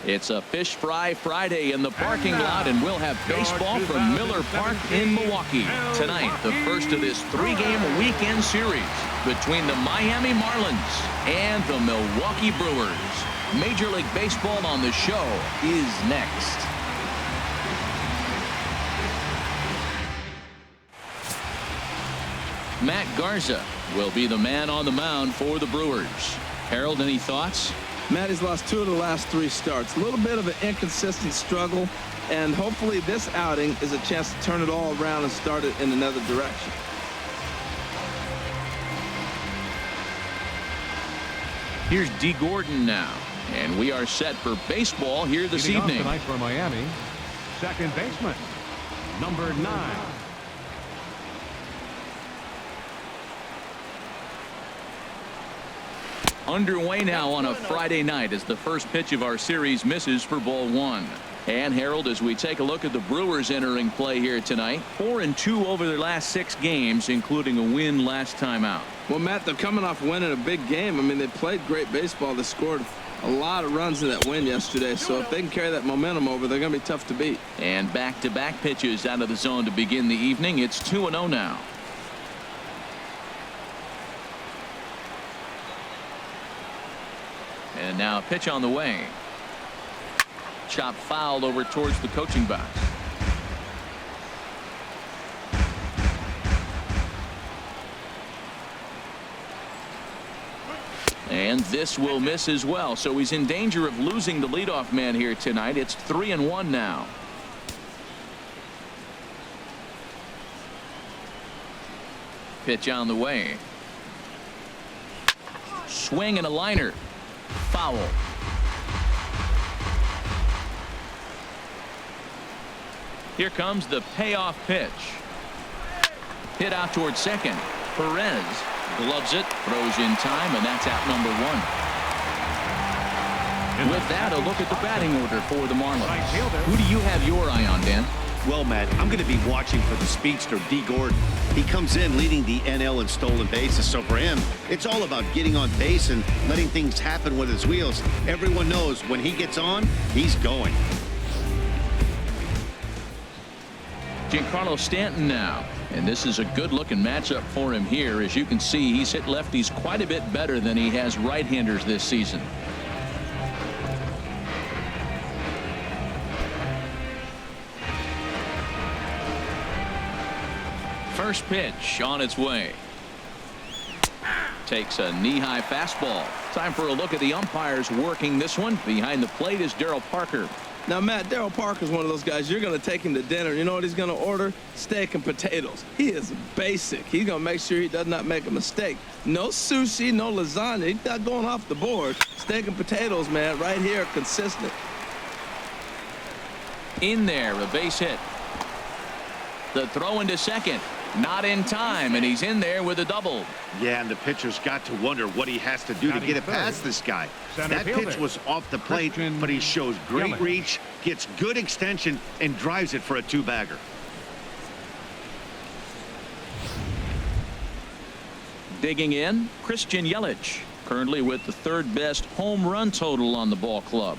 It's a Fish Fry Friday in the parking lot, and we'll have baseball from Miller Park in Milwaukee. Tonight, the first of this 3-game weekend series between the Miami Marlins and the Milwaukee Brewers. Major League Baseball on the show is next. Matt Garza will be the man on the mound for the Brewers. Harold, any thoughts? Matt has lost 2 of the last 3 starts. A little bit of an inconsistent struggle, and hopefully this outing is a chance to turn it all around and start it in another direction. Here's D. Gordon now, and we are set for baseball here this evening. Tonight for Miami, second baseman, number 9. Underway now on a Friday night as the first pitch of our series misses for ball 1. And Harold, as we take a look at the Brewers entering play here tonight, 4-2 over their last 6 games, including a win last time out. Well, Matt, they're coming off winning a big game. I mean, they played great baseball. They scored a lot of runs in that win yesterday. So if they can carry that momentum over, they're going to be tough to beat. And back-to-back pitches out of the zone to begin the evening. It's 2-0 now. And now a pitch on the way. Chop fouled over towards the coaching box. And this will miss as well. So he's in danger of losing the leadoff man here tonight. It's 3-1 now. Pitch on the way. Swing and a liner. Foul. Here comes the payoff pitch. Hit out towards second. Perez gloves it, throws in time, and that's out number 1. With that, a look at the batting order for the Marlins. Who do you have your eye on, Dan? Well, Matt, I'm going to be watching for the speedster, D. Gordon. He comes in leading the NL in stolen bases, so for him, it's all about getting on base and letting things happen with his wheels. Everyone knows when he gets on, he's going. Giancarlo Stanton now, and this is a good-looking matchup for him here. As you can see, he's hit lefties quite a bit better than he has right-handers this season. First pitch on its way. Takes a knee-high fastball. Time for a look at the umpires working this one. Behind the plate is Darryl Parker. Now, Matt, Darryl Parker's one of those guys. You're going to take him to dinner. You know what he's going to order? Steak and potatoes. He is basic. He's going to make sure he does not make a mistake. No sushi, no lasagna. He's not going off the board. Steak and potatoes, man, right here, consistent. In there, a base hit. The throw into second. Not in time, and he's in there with a double. Yeah, and the pitcher's got to wonder what he has to do to get it past this guy. That pitch was off the plate, but he shows great reach, gets good extension, and drives it for a 2-bagger. Digging in, Christian Yelich, currently with the 3rd best home run total on the ball club.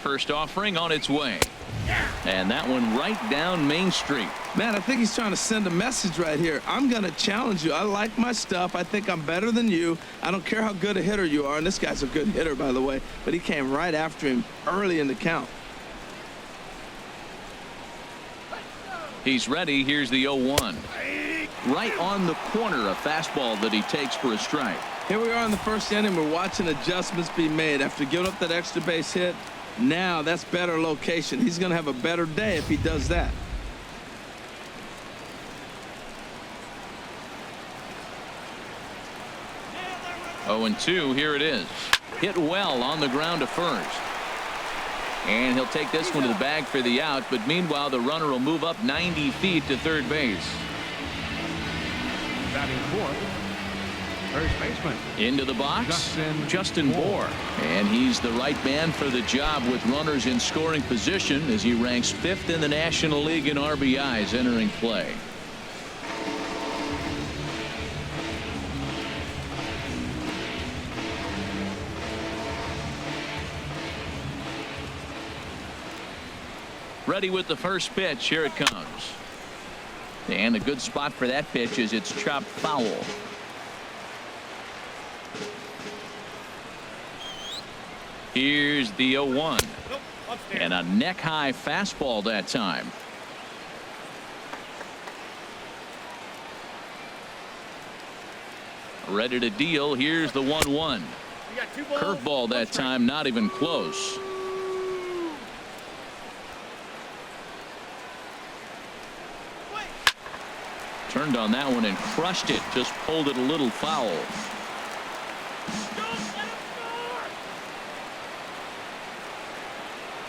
First offering on its way. And that one right down Main Street. Man, I think he's trying to send a message right here. I'm going to challenge you. I like my stuff. I think I'm better than you. I don't care how good a hitter you are. And this guy's a good hitter, by the way. But he came right after him early in the count. He's ready. Here's the 0-1. Right on the corner, a fastball that he takes for a strike. Here we are in the first inning. We're watching adjustments be made after giving up that extra base hit. Now that's better location. He's going to have a better day if he does that. Oh, 0-2. Here it is. Hit well on the ground to first. And he'll take this one to the bag for the out. But meanwhile, the runner will move up 90 feet to third base. Batting fourth, First baseman. Into the box, Justin Bohr. And he's the right man for the job with runners in scoring position as he ranks 5th in the National League in RBIs entering play. Ready with the first pitch. Here it comes. And a good spot for that pitch is it's chopped foul. Here's the 0-1. And a neck-high fastball that time. Ready to deal. Here's the 1-1. Curveball that time, not even close. Turned on that one and crushed it. Just pulled it a little foul.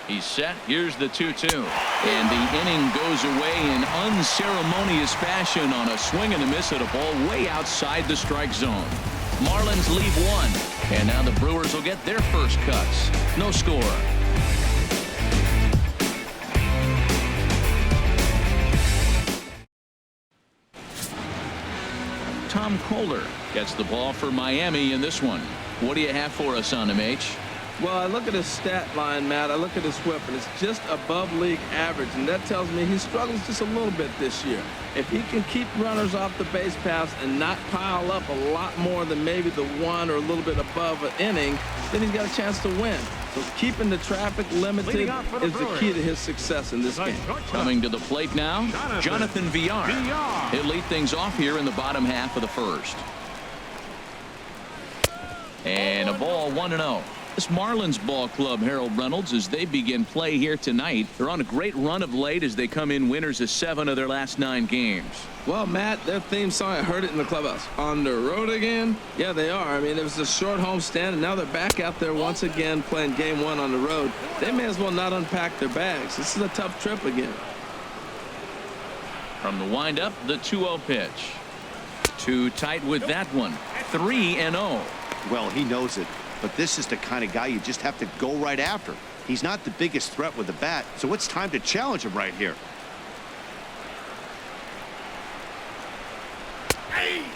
He's set. Here's the 2-2. And the inning goes away in unceremonious fashion on a swing and a miss at a ball way outside the strike zone. Marlins leave 1. And now the Brewers will get their first cuts. No score. Tom Kohler gets the ball for Miami in this one. What do you have for us on him, H? Well, I look at his stat line, Matt. I look at his whip, and it's just above league average, and that tells me he struggles just a little bit this year. If he can keep runners off the base paths and not pile up a lot more than maybe the 1 or a little bit above an inning, then he's got a chance to win. So keeping the traffic limited is the key to his success in this game. Coming to the plate now, Jonathan Villar. He'll lead things off here in the bottom half of the first. And a ball 1-0. This Marlins ball club, Harold Reynolds, as they begin play here tonight. They're on a great run of late as they come in winners of 7 of their last 9 games. Well, Matt, their theme song, I heard it in the clubhouse. On the road again? Yeah, they are. I mean, it was a short homestand, and now they're back out there once again playing game 1 on the road. They may as well not unpack their bags. This is a tough trip again. From the windup, the 2-0 pitch. Too tight with that one. 3-0. Well, he knows it. But this is the kind of guy you just have to go right after. He's not the biggest threat with the bat, so it's time to challenge him right here.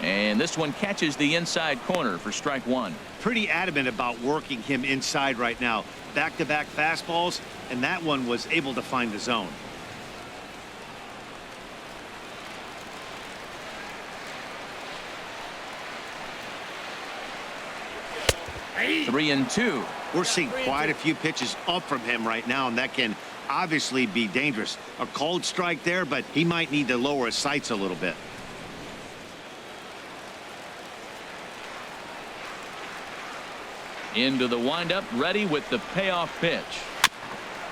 And this one catches the inside corner for strike 1. Pretty adamant about working him inside right now. Back-to-back fastballs, and that one was able to find the zone. Hey. 3-2. We're seeing quite a few pitches up from him right now, and that can obviously be dangerous. A cold strike there, but he might need to lower his sights a little bit. Into the windup, ready with the payoff pitch.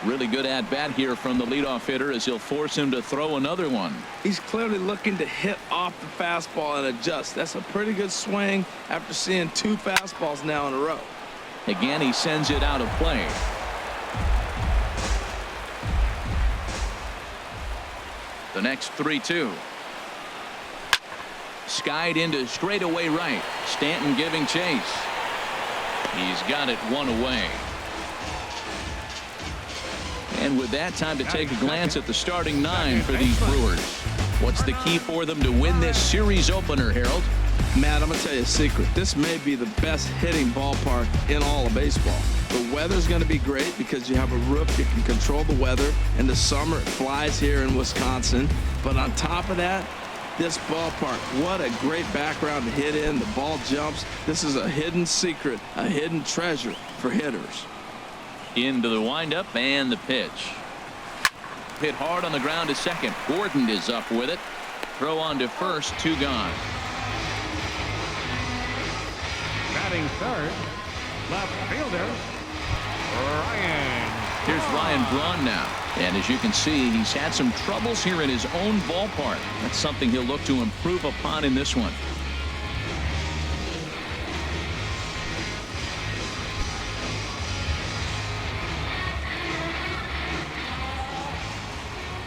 Really good at bat here from the leadoff hitter as he'll force him to throw another one. He's clearly looking to hit off the fastball and adjust. That's a pretty good swing after seeing 2 fastballs now in a row. Again, he sends it out of play. The next 3-2. Skied into straightaway right. Stanton giving chase. He's got it 1 away. And with that, time to take a glance at the starting 9 for these Brewers. What's the key for them to win this series opener, Harold? Matt, I'm going to tell you a secret. This may be the best hitting ballpark in all of baseball. The weather's going to be great because you have a roof. You can control the weather. In the summer, it flies here in Wisconsin. But on top of that, this ballpark, what a great background to hit in. The ball jumps. This is a hidden secret, a hidden treasure for hitters. Into the windup and the pitch. Hit hard on the ground to second. Gordon is up with it. Throw on to first, 2 gone. Batting third, left fielder, Ryan. Here's Ryan Braun now. And as you can see, he's had some troubles here in his own ballpark. That's something he'll look to improve upon in this one.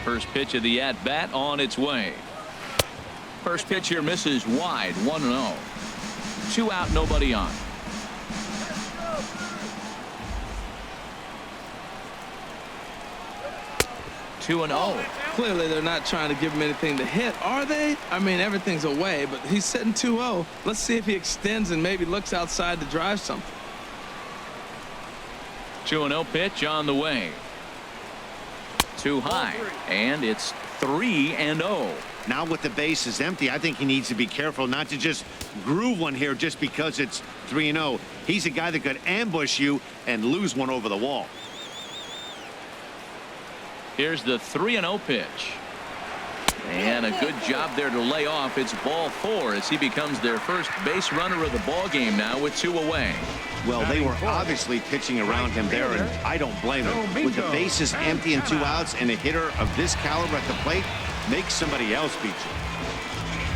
First pitch of the at-bat on its way. First pitch here misses wide, 1-0. 2 out, nobody on. 2-0. Clearly, they're not trying to give him anything to hit, are they? I mean, everything's away, but he's sitting 2-0. Let's see if he extends and maybe looks outside to drive something. 2-0 pitch on the way. Too high, and it's 3-0. Now with the bases empty, I think he needs to be careful not to just groove one here just because it's 3-0. He's a guy that could ambush you and lose one over the wall. Here's the 3-0 pitch. And a good job there to lay off. It's ball 4 as he becomes their first base runner of the ball game now with 2 away. Well, they were obviously pitching around him there, and I don't blame him. With the bases empty and 2 outs and a hitter of this caliber at the plate, make somebody else beat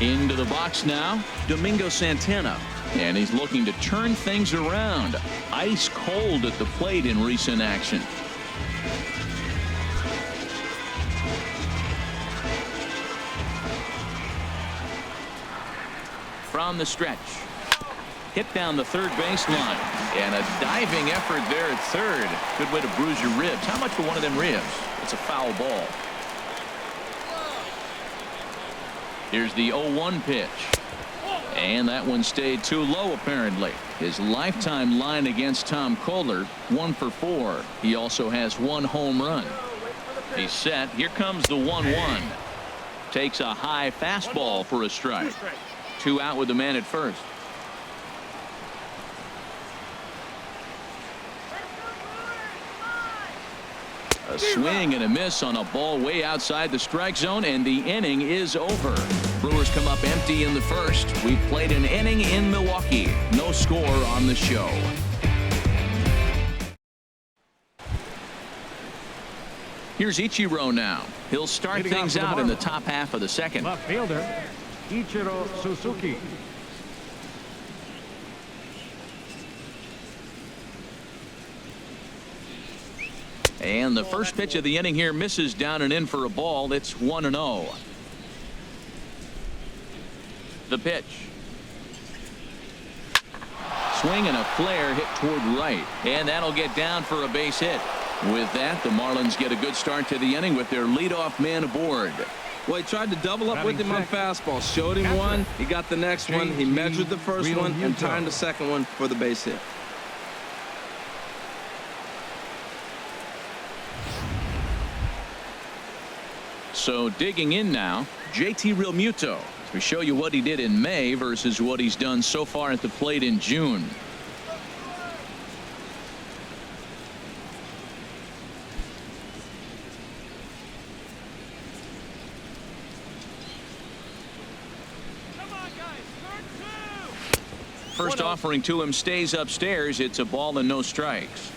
you. Into the box now, Domingo Santana. And he's looking to turn things around. Ice cold at the plate in recent action. From the stretch. Hit down the third baseline. And a diving effort there at third. Good way to bruise your ribs. How much for one of them ribs? It's a foul ball. Here's the 0-1 pitch. And that one stayed too low apparently. His lifetime line against Tom Kohler, 1 for 4. He also has 1 home run. He's set. Here comes the 1-1. Takes a high fastball for a strike. 2 out with the man at first. A swing and a miss on a ball way outside the strike zone, and the inning is over. Brewers come up empty in the first. We've played an inning in Milwaukee. No score on the show. Here's Ichiro now. He'll start things out in the top half of the second. Left fielder, Ichiro Suzuki. And the first pitch of the inning here misses down and in for a ball. It's 1-0. The pitch. Swing and a flare hit toward right. And that'll get down for a base hit. With that, the Marlins get a good start to the inning with their leadoff man aboard. Well, he tried to double up with him on fastball. Showed him one. He got the next one. He measured the first one and timed the second one for the base hit. So digging in now, JT Realmuto. We show you what he did in May versus what he's done so far at the plate in June. First offering to him stays upstairs. It's a ball and no strikes.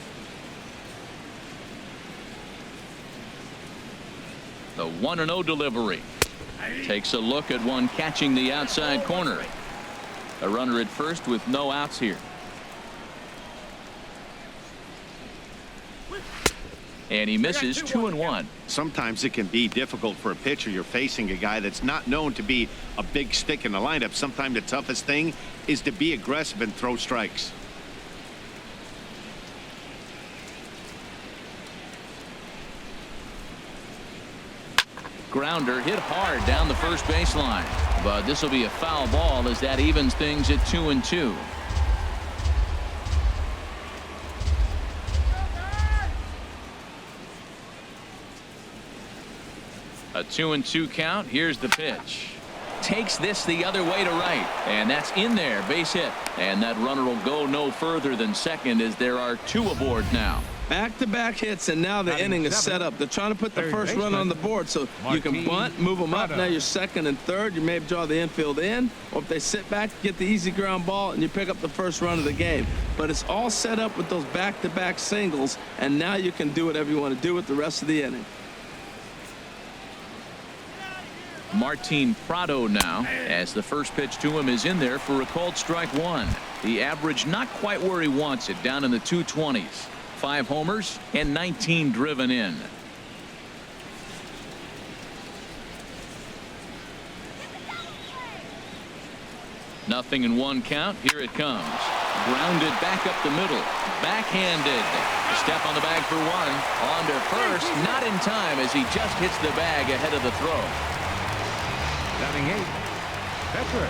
The 1-0 delivery. Takes a look at one catching the outside corner. A runner at first with no outs here. And he misses 2-1. Sometimes it can be difficult for a pitcher. You're facing a guy that's not known to be a big stick in the lineup. Sometimes the toughest thing is to be aggressive and throw strikes. Grounder hit hard down the first baseline, but this will be a foul ball as that evens things at 2-2. A 2-2 count. Here's the pitch. Takes this the other way to right, and that's in there. Base hit, and that runner will go no further than second as there are 2 aboard now. Back-to-back hits, and now the inning is set up. They're trying to put the first run on the board so you can bunt, move them up. Now you're second and third. You may draw the infield in, or if they sit back, get the easy ground ball, and you pick up the first run of the game. But it's all set up with those back-to-back singles, and now you can do whatever you want to do with the rest of the inning. Martin Prado now, as the first pitch to him is in there for a called strike 1. The average not quite where he wants it, down in the 220s. 5 homers and 19 driven in. 0-1 count. Here it comes. Grounded back up the middle. Backhanded. A step on the bag for one. On to first. Not in time as he just hits the bag ahead of the throw. Batting 8. Pitcher.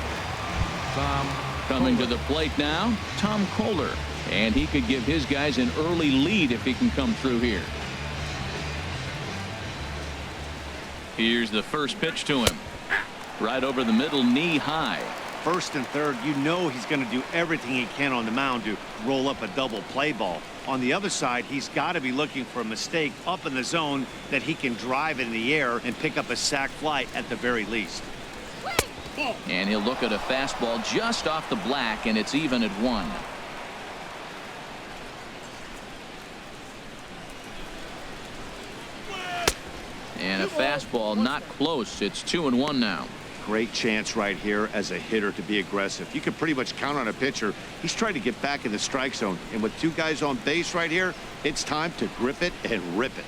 Tom Coming Kohler. to the plate now, Tom Kohler. And he could give his guys an early lead if he can come through here. Here's the first pitch to him. Right over the middle, knee high. First and third, you know he's going to do everything he can on the mound to roll up a double play ball. On the other side, he's got to be looking for a mistake up in the zone that he can drive in the air and pick up a sac fly at the very least. And he'll look at a fastball just off the black, and it's even at 1. And a fastball not close. It's 2-1 now. Great chance right here as a hitter to be aggressive. You can pretty much count on a pitcher. He's trying to get back in the strike zone. And with 2 guys on base right here, it's time to grip it and rip it.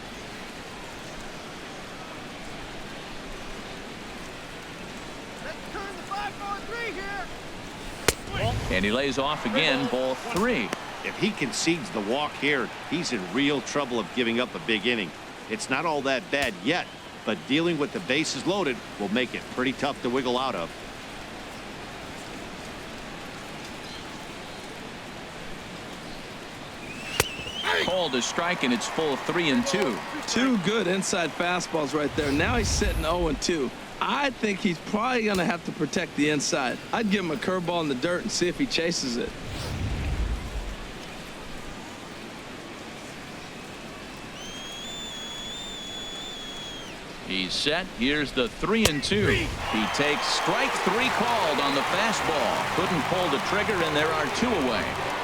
And he lays off again, ball 3. If he concedes the walk here, he's in real trouble of giving up a big inning. It's not all that bad yet, but dealing with the bases loaded will make it pretty tough to wiggle out of. Called a strike, and it's full 3-2. 2 good inside fastballs right there. Now he's sitting 0-2. I think he's probably going to have to protect the inside. I'd give him a curveball in the dirt and see if he chases it. He's set. Here's the 3-2. He takes strike 3 called on the fastball. Couldn't pull the trigger, and there are 2 away.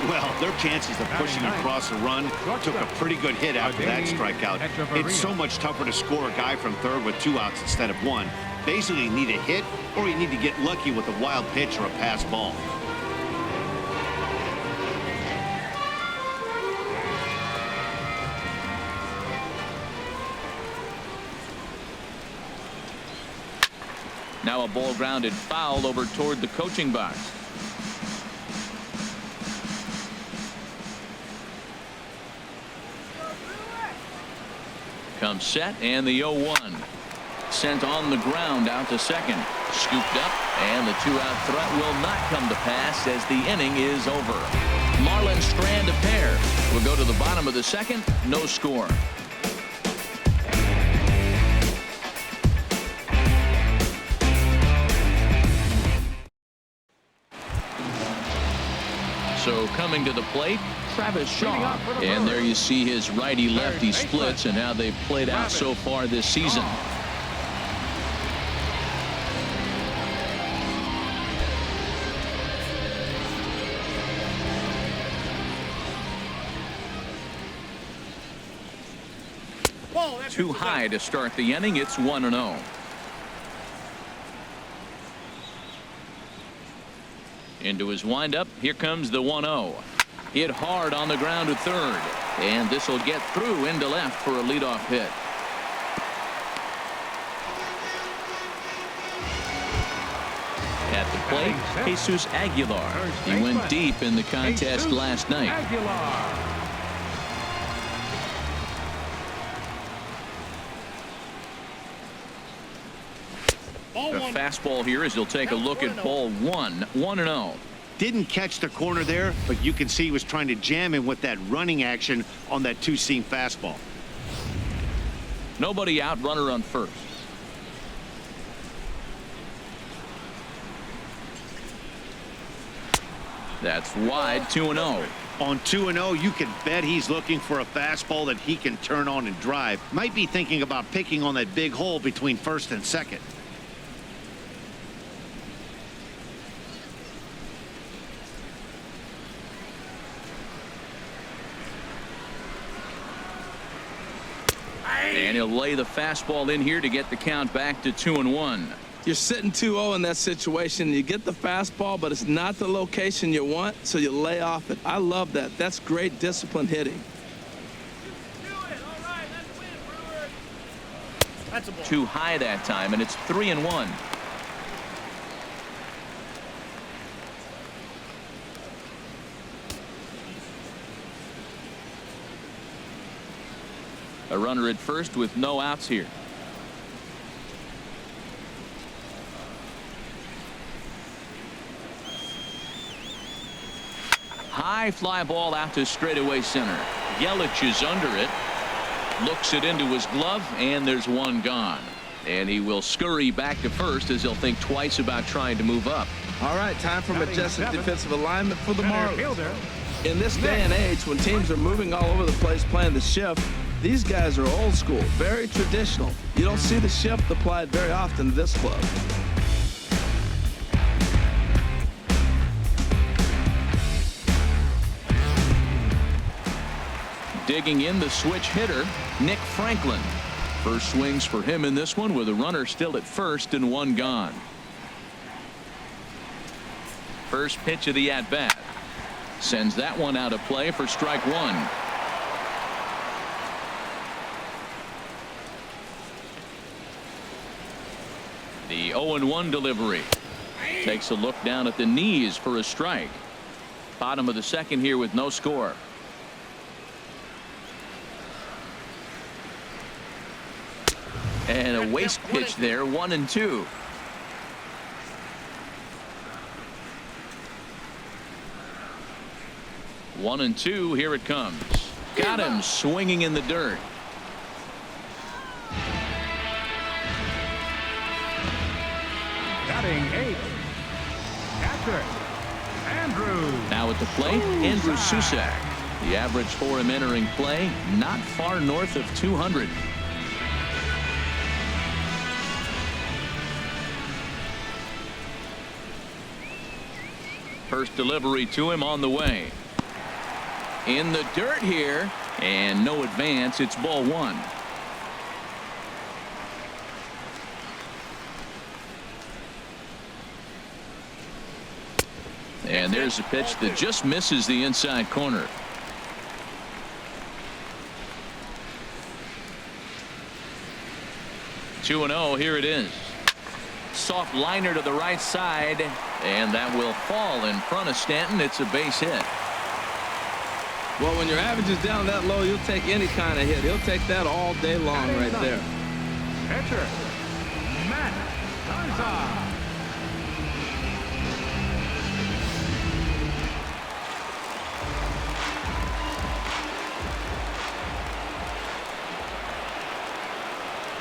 Well, their chances of pushing across a run took a pretty good hit after that strikeout. It's so much tougher to score a guy from third with 2 outs instead of 1. Basically, you need a hit, or you need to get lucky with a wild pitch or a pass ball. Now a ball grounded foul over toward the coaching box. Comes set, and the 0-1. Sent on the ground out to second. Scooped up, and the 2-out threat will not come to pass as the inning is over. Marlins strand a pair. We'll go to the bottom of the second. No score. So coming to the plate, Travis Shaw. And there you see his righty-lefty splits and how they've played out so far this season. Too high to start the inning. It's 1-0. Into his windup. Here comes the 1-0. Hit hard on the ground to third. And this will get through into left for a leadoff hit. At the plate, Jesus Aguilar. He went deep in the contest last night. The fastball here as he'll take a look at ball 1. 1-0. Didn't catch the corner there, but you can see he was trying to jam him with that running action on that 2-seam fastball. Nobody out, runner on first. That's wide. 2-0. On 2-0, you can bet he's looking for a fastball that he can turn on and drive. Might be thinking about picking on that big hole between first and second. And he'll lay the fastball in here to get the count back to 2-1. You're sitting 2-0 in that situation. You get the fastball, but it's not the location you want, so you lay off it. I love that. That's great disciplined hitting. Too high that time, and it's 3-1. A runner at first with no outs here. High fly ball out to straightaway center. Yelich is under it. Looks it into his glove, and there's one gone. And he will scurry back to first as he'll think twice about trying to move up. All right, time for majestic defensive alignment for the Center Marlins. fielder. In this day and age, when teams are moving all over the place playing the shift, these guys are old school, very traditional. You don't see the shift applied very often to this club. Digging in the switch hitter, Nick Franklin. First swings for him in this one with a runner still at first and one gone. First pitch of the at-bat. Sends that one out of play for strike one. The 0-1 delivery. Takes a look down at the knees for a strike. Bottom of the second here with no score. And a waste pitch there, 1-2. One and two, here it comes. Got him swinging in the dirt. Batting 8th. Catcher, Andrew. Now at the plate, Andrew Susac. The average for him entering play, not far north of 200. First delivery to him on the way. In the dirt here, and no advance. It's ball one. And there's a pitch that just misses the inside corner. Two and 0. Here it is. Soft liner to the right side, and that will fall in front of Stanton. It's a base hit. Well, when your average is down that low, you'll take any kind of hit. He'll take that all day long right there. Catcher, Matt Garza.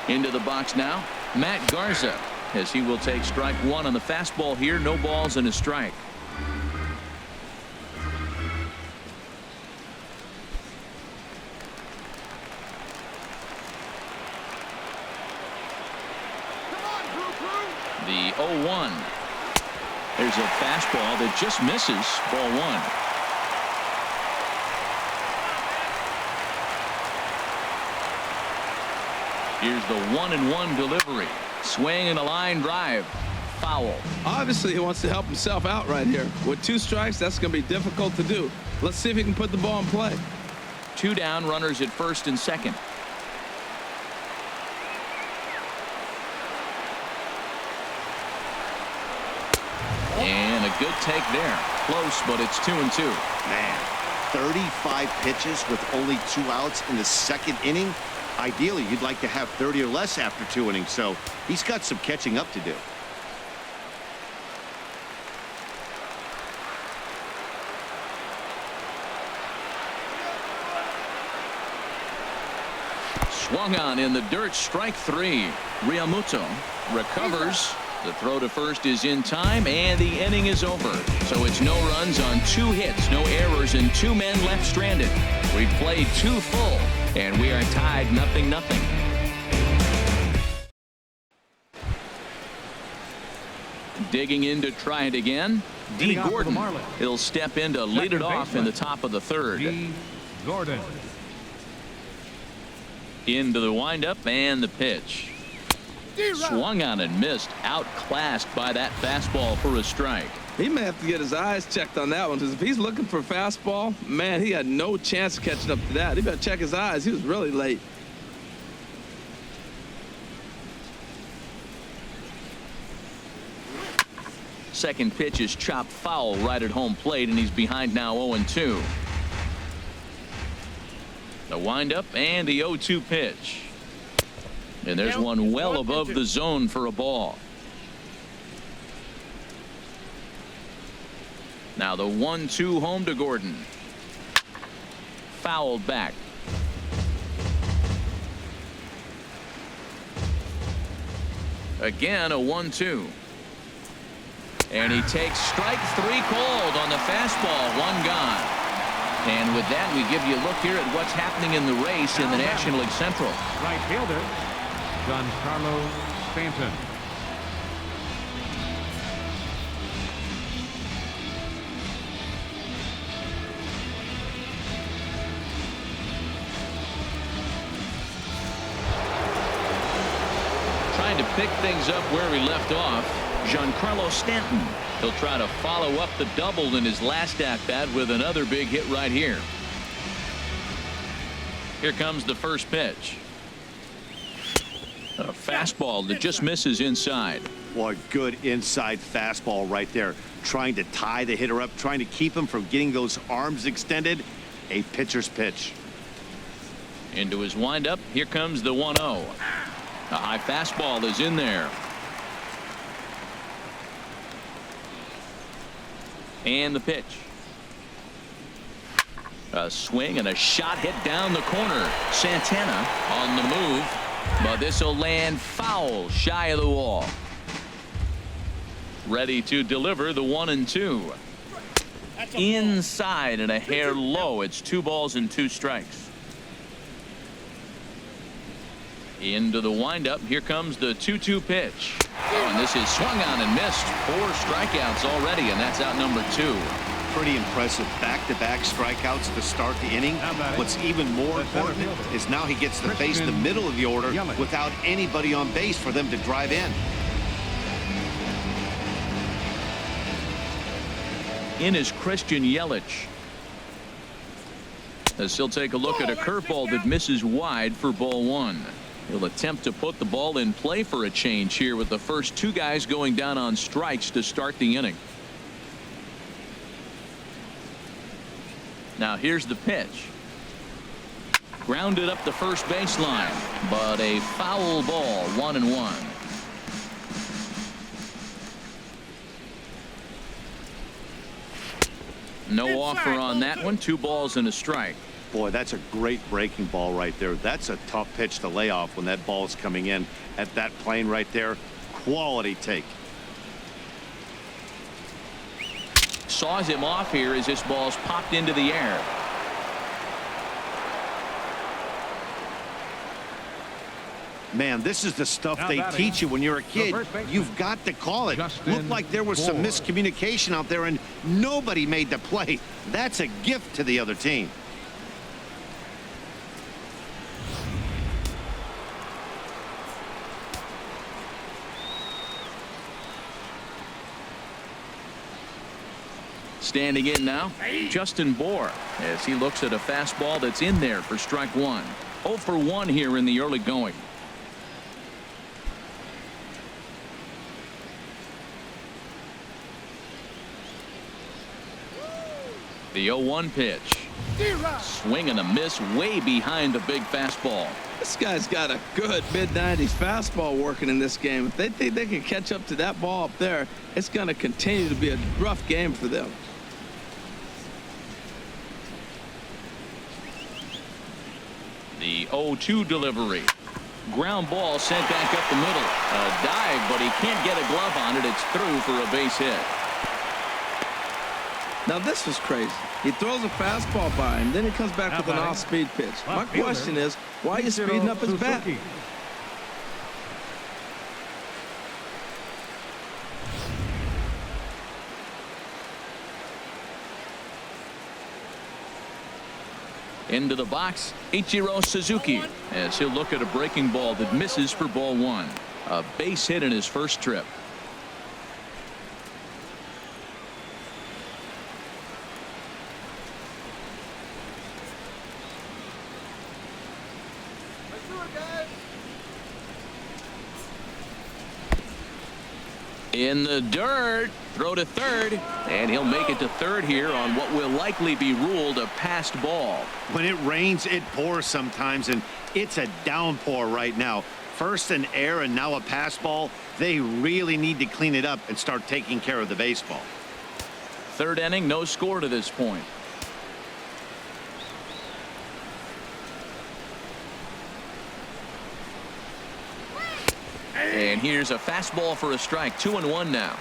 Into the box now, Matt Garza, as he will take strike one on the fastball here. No balls and a strike. The 0-1. There's a fastball that just misses. Ball one. Here's the 1-1 delivery. Swing and a line drive. Foul. Obviously, he wants to help himself out right here. With two strikes, that's going to be difficult to do. Let's see if he can put the ball in play. Two down, runners at first and second. And a good take there. Close, but it's 2-2. Man, 35 pitches with only 2 outs in the second inning. Ideally, you'd like to have 30 or less after 2 innings, so he's got some catching up to do. Swung on in the dirt, strike three. Realmuto recovers. The throw to first is in time, and the inning is over. So it's no runs on 2 hits, no errors, and 2 men left stranded. We've played 2 full, and we are tied 0-0. Digging in to try it again. D. Gordon. He'll step in to lead it off in the top of the third. D. Gordon. Into the windup and the pitch. Swung on and missed. Outclassed by that fastball for a strike. He may have to get his eyes checked on that one, because if he's looking for fastball, man, he had no chance of catching up to that. He better check his eyes. He was really late. Second pitch is chopped foul right at home plate, and he's behind now 0-2. The windup and the 0-2 pitch. And there's one well above the zone for a ball. Now the 1-2 home to Gordon. Fouled back. Again a 1-2. And he takes strike 3 called on the fastball. 1 gone. And with that, we give you a look here at what's happening in the race in the National League Central. Right fielder, Giancarlo Stanton. Trying to pick things up where he left off, Giancarlo Stanton. He'll try to follow up the double in his last at-bat with another big hit right here. Here comes the first pitch. A fastball that just misses inside. Boy, good inside fastball right there. Trying to tie the hitter up, trying to keep him from getting those arms extended. A pitcher's pitch. Into his windup. Here comes the 1-0. A high fastball is in there. And the pitch. A swing and a shot hit down the corner. Santana on the move, but this will land foul shy of the wall. Ready to deliver the 1-2. Inside and a hair low. It's 2 balls and 2 strikes. Into the windup. Here comes the 2-2 pitch. Oh, and this is swung on and missed. 4 strikeouts already, and that's out number 2. Pretty impressive back-to-back strikeouts to start the inning. What's even more important is now he gets to face the middle of the order without anybody on base for them to drive in. In is Christian Yelich. As he'll take a look at a curveball that misses wide for ball 1. He'll attempt to put the ball in play for a change here with the first 2 guys going down on strikes to start the inning. Now here's the pitch. Grounded up the first baseline, but a foul ball. 1-1. No offer on that one. 2 balls and a strike. Boy, that's a great breaking ball right there. That's a tough pitch to lay off when that ball's coming in at that plane right there. Quality take. Saws him off here as this ball's popped into the air. Man, this is the stuff they teach you when you're a kid. You've got to call it. Looked like there was some miscommunication out there and nobody made the play. That's a gift to the other team. Standing in now, Justin Bohr, as he looks at a fastball that's in there for strike 1. 0 for 1 here in the early going. The 0-1 pitch. Swing and a miss way behind the big fastball. This guy's got a good mid-90s fastball working in this game. If they think they can catch up to that ball up there, it's going to continue to be a rough game for them. The 0-2 delivery. Ground ball sent back up the middle. A dive, but he can't get a glove on it. It's through for a base hit. Now this was crazy. He throws a fastball by him, then he comes back with an off-speed pitch. My question is, why are you speeding up his bat? Into the box, Ichiro Suzuki, as he'll look at a breaking ball that misses for ball 1. A base hit in his first trip. In the dirt. Throw to third. And he'll make it to third here on what will likely be ruled a passed ball. When it rains, it pours sometimes, and it's a downpour right now. First an error and now a pass ball. They really need to clean it up and start taking care of the baseball. Third inning, no score to this point. And here's a fastball for a strike. 2-1 now.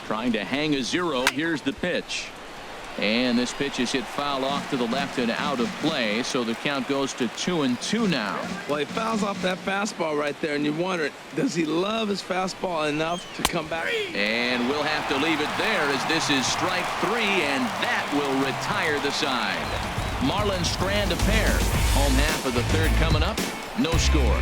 Trying to hang a zero. Here's the pitch. And this pitch is hit foul off to the left and out of play, so the count goes to 2-2 now. Well, he fouls off that fastball right there, and you wonder, does he love his fastball enough to come back? And we'll have to leave it there as this is strike 3, and that will retire the side. Marlins strand a pair. Home half of the third coming up. No score.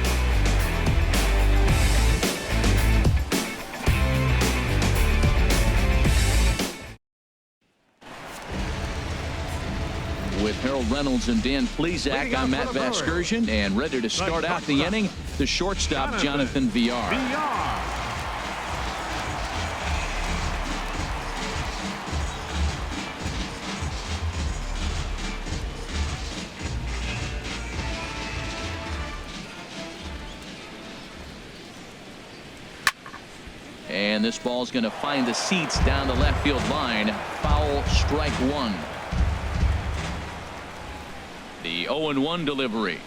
With Harold Reynolds and Dan Plesac, I'm Matt Vasgersian, and ready to start out the inning, the shortstop, Jonathan Villar. And this ball's going to find the seats down the left field line. Foul, strike 1. The 0-1 delivery.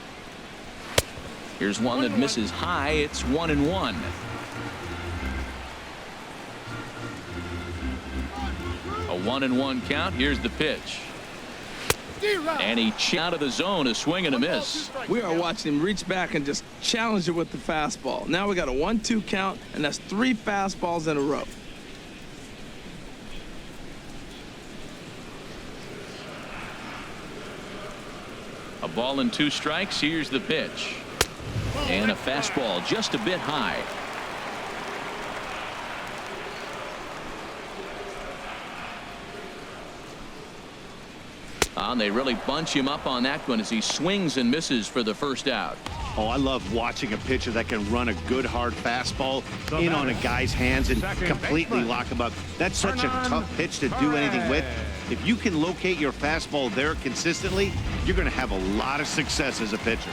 Here's one that misses high. It's 1-1. A 1-1 count. Here's the pitch. And he out of the zone, a swing and a miss. We are watching him reach back and just challenge it with the fastball. Now we got a 1-2 count, and that's 3 fastballs in a row. A ball and 2 strikes. Here's the pitch. And a fastball just a bit high. And they really bunch him up on that one as he swings and misses for the first out. Oh, I love watching a pitcher that can run a good hard fastball in on a guy's hands and completely lock him up. That's such a tough pitch to do anything with. If you can locate your fastball there consistently, you're going to have a lot of success as a pitcher.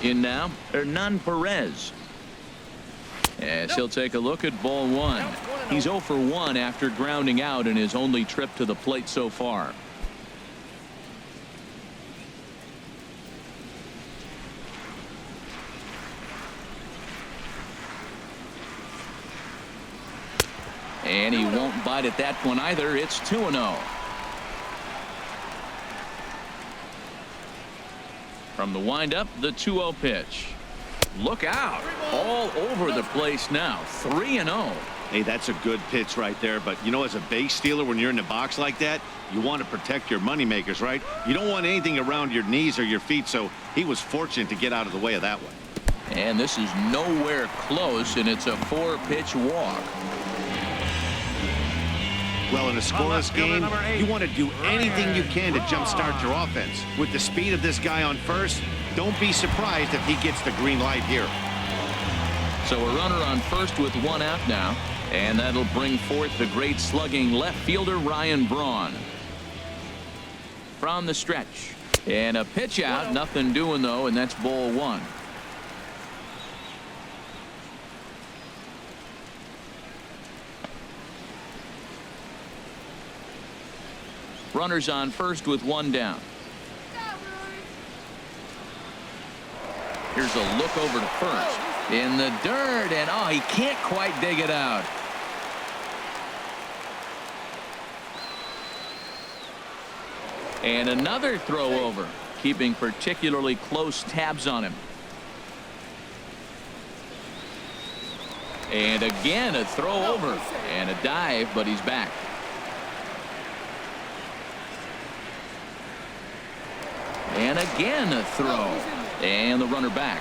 In now, Hernan Perez. As he'll take a look at ball 1. He's 0 for 1 after grounding out in his only trip to the plate so far. And he won't bite at that one either. It's 2-0. From the windup, the 2-0 pitch. Look out. All over the place now. 3-0. Hey, that's a good pitch right there. But, you know, as a base stealer, when you're in the box like that, you want to protect your moneymakers, right? You don't want anything around your knees or your feet, so he was fortunate to get out of the way of that one. And this is nowhere close, and it's a 4-pitch walk. Well, in a scoreless game, you want to do anything you can to jumpstart your offense. With the speed of this guy on first, don't be surprised if he gets the green light here. So a runner on first with 1 out now, and that'll bring forth the great slugging left fielder Ryan Braun. From the stretch, and a pitch out, nothing doing though, and that's ball 1. Runners on first with 1 down. Here's a look over to first. In the dirt, and oh, he can't quite dig it out. And another throw over, keeping particularly close tabs on him. And again, a throw over and a dive, but he's back. And again a throw, and the runner back.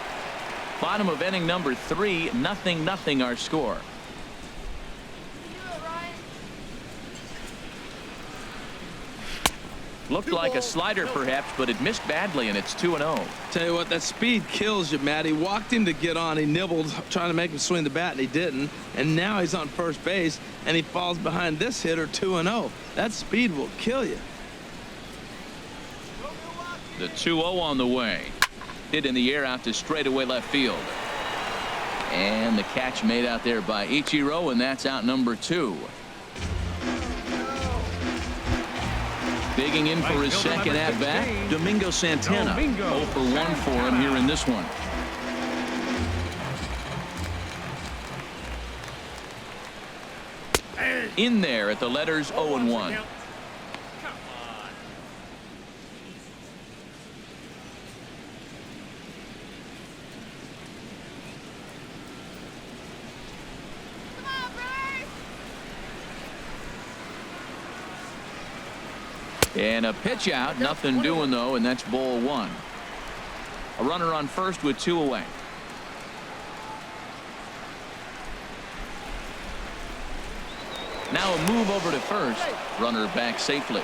Bottom of inning number 3, 0-0 our score. Looked like a slider perhaps, but it missed badly, and it's 2-0. Tell you what, that speed kills you, Matt. He walked him to get on. He nibbled, trying to make him swing the bat, and he didn't. And now he's on first base, and he falls behind this hitter 2-0. That speed will kill you. The 2-0 on the way. Hit in the air out to straightaway left field. And the catch made out there by Ichiro, and that's out number 2. Digging in for his second at-bat, Domingo Santana. 0 for 1 for him here in this one. In there at the letters 0-1. And a pitch out, nothing doing though, and that's ball 1. A runner on first with 2 away. Now a move over to first. Runner back safely.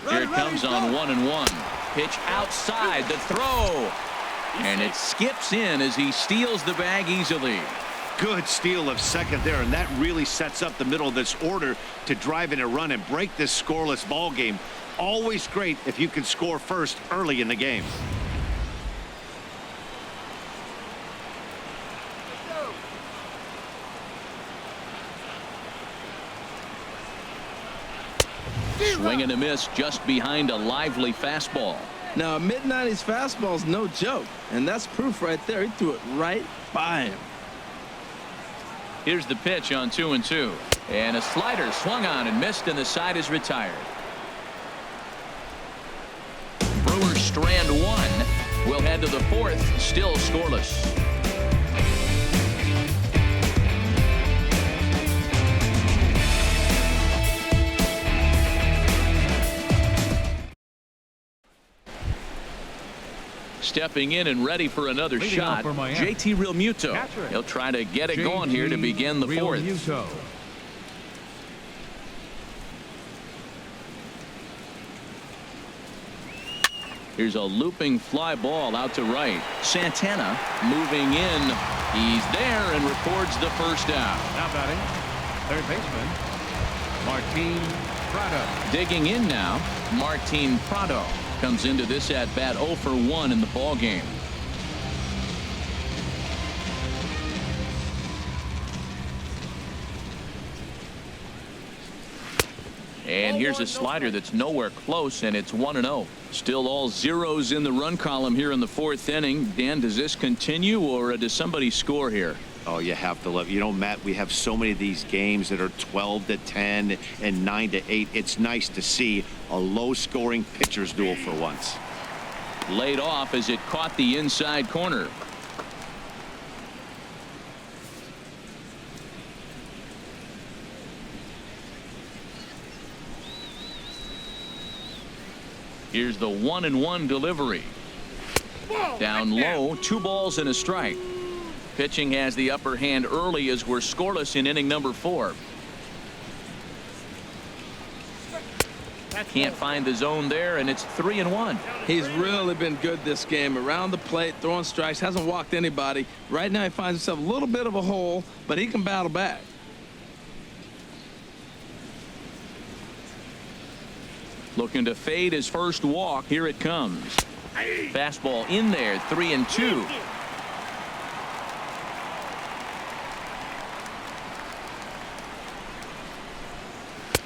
Here it comes on 1-1. Pitch outside, the throw. And it skips in as he steals the bag easily. Good steal of second there, and that really sets up the middle of this order to drive in a run and break this scoreless ball game. Always great if you can score first early in the game. Swing and a miss just behind a lively fastball. Now, a mid-90s fastball is no joke, and that's proof right there. He threw it right by him. Here's the pitch on 2-2. And a slider swung on and missed, and the side is retired. Brewers strand 1. We'll head to the 4th, still scoreless. Stepping in and ready for another shot, JT Realmuto. He'll try to get it going here to begin the 4th. Here's a looping fly ball out to right. Santana moving in. He's there and records the first out. Now batting, third baseman, Martin Prado. Digging in now, Martin Prado comes into this at bat 0 for 1 in the ball game. And here's a slider that's nowhere close, and it's 1-0. Still all zeros in the run column here in the 4th inning. Dan, does this continue, or does somebody score here? Oh, you have to love, you know, Matt, we have so many of these games that are 12-10 and 9-8. It's nice to see a low-scoring pitcher's duel for once. Laid off as it caught the inside corner. Here's the 1-1 delivery. Down low, 2 balls and a strike. Pitching has the upper hand early as we're scoreless in inning number 4. Can't find the zone there, and it's 3-1. He's really been good this game. Around the plate, throwing strikes, hasn't walked anybody. Right now he finds himself a little bit of a hole, but he can battle back. Looking to fade his first walk. Here it comes. Fastball in there, 3-2.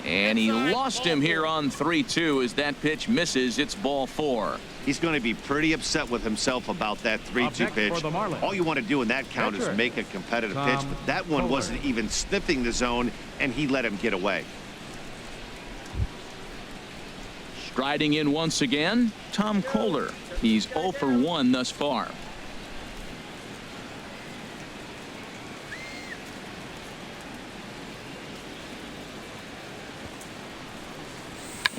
And he lost him here on 3-2 as that pitch misses. It's ball 4. He's going to be pretty upset with himself about that 3-2 pitch. All you want to do in that count is make a competitive pitch, but that one wasn't even sniffing the zone, and he let him get away. Striding in once again, Tom Kohler. He's 0 for 1 thus far.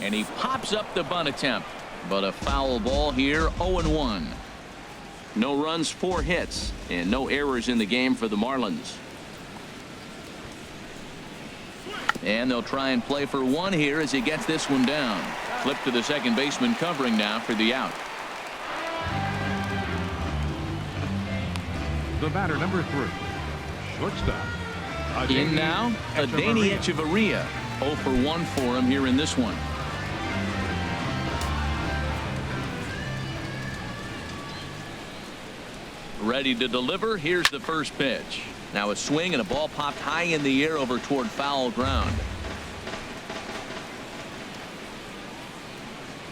And he pops up the bunt attempt. But a foul ball here, 0-1. No runs, 4 hits, and no errors in the game for the Marlins. And they'll try and play for 1 here as he gets this one down. Flip to the second baseman covering now for the out. The batter, number 3, shortstop. In now, Adeiny Echeverria. 0 for 1 for him here in this one. Ready to deliver. Here's the first pitch. Now a swing and a ball popped high in the air over toward foul ground.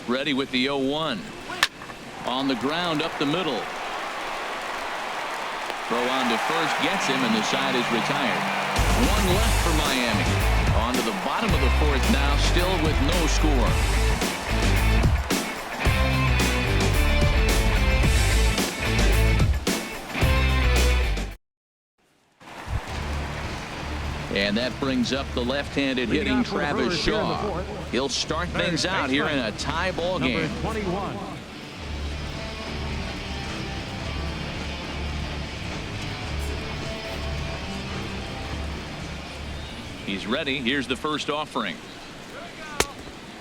Ready with the 0-1. On the ground up the middle. Throw on to first gets him, and the side is retired. 1 left for Miami. On to the bottom of the 4th now, still with no score. And that brings up the left-handed hitting Travis Shaw. He'll start things out here in a tie ball game. 21. He's ready. Here's the first offering.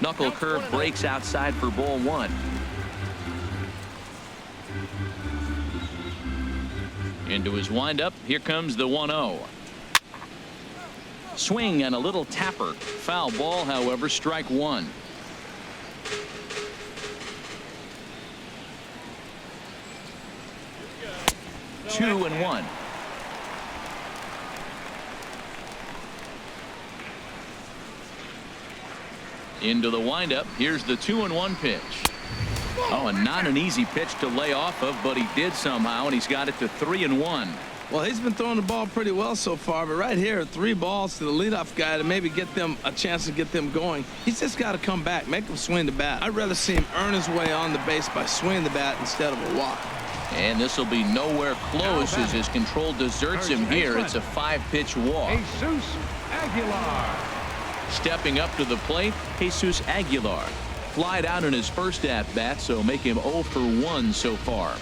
Knuckle curve breaks outside for ball 1. Into his windup. Here comes the 1-0. Swing and a little tapper. Foul ball, however, strike 1. Two and 1. Into the windup. Here's the 2-1 pitch. Oh, and not an easy pitch to lay off of, but he did somehow, and he's got it to 3-1. Well, he's been throwing the ball pretty well so far, but right here, 3 balls to the leadoff guy to maybe get them a chance to get them going. He's just got to come back, make him swing the bat. I'd rather see him earn his way on the base by swinging the bat instead of a walk. And this will be nowhere close as his control deserts him here. It's a 5-pitch walk. Jesus Aguilar. Stepping up to the plate, Jesus Aguilar. Flied out in his first at-bat, so make him 0 for 1 so far.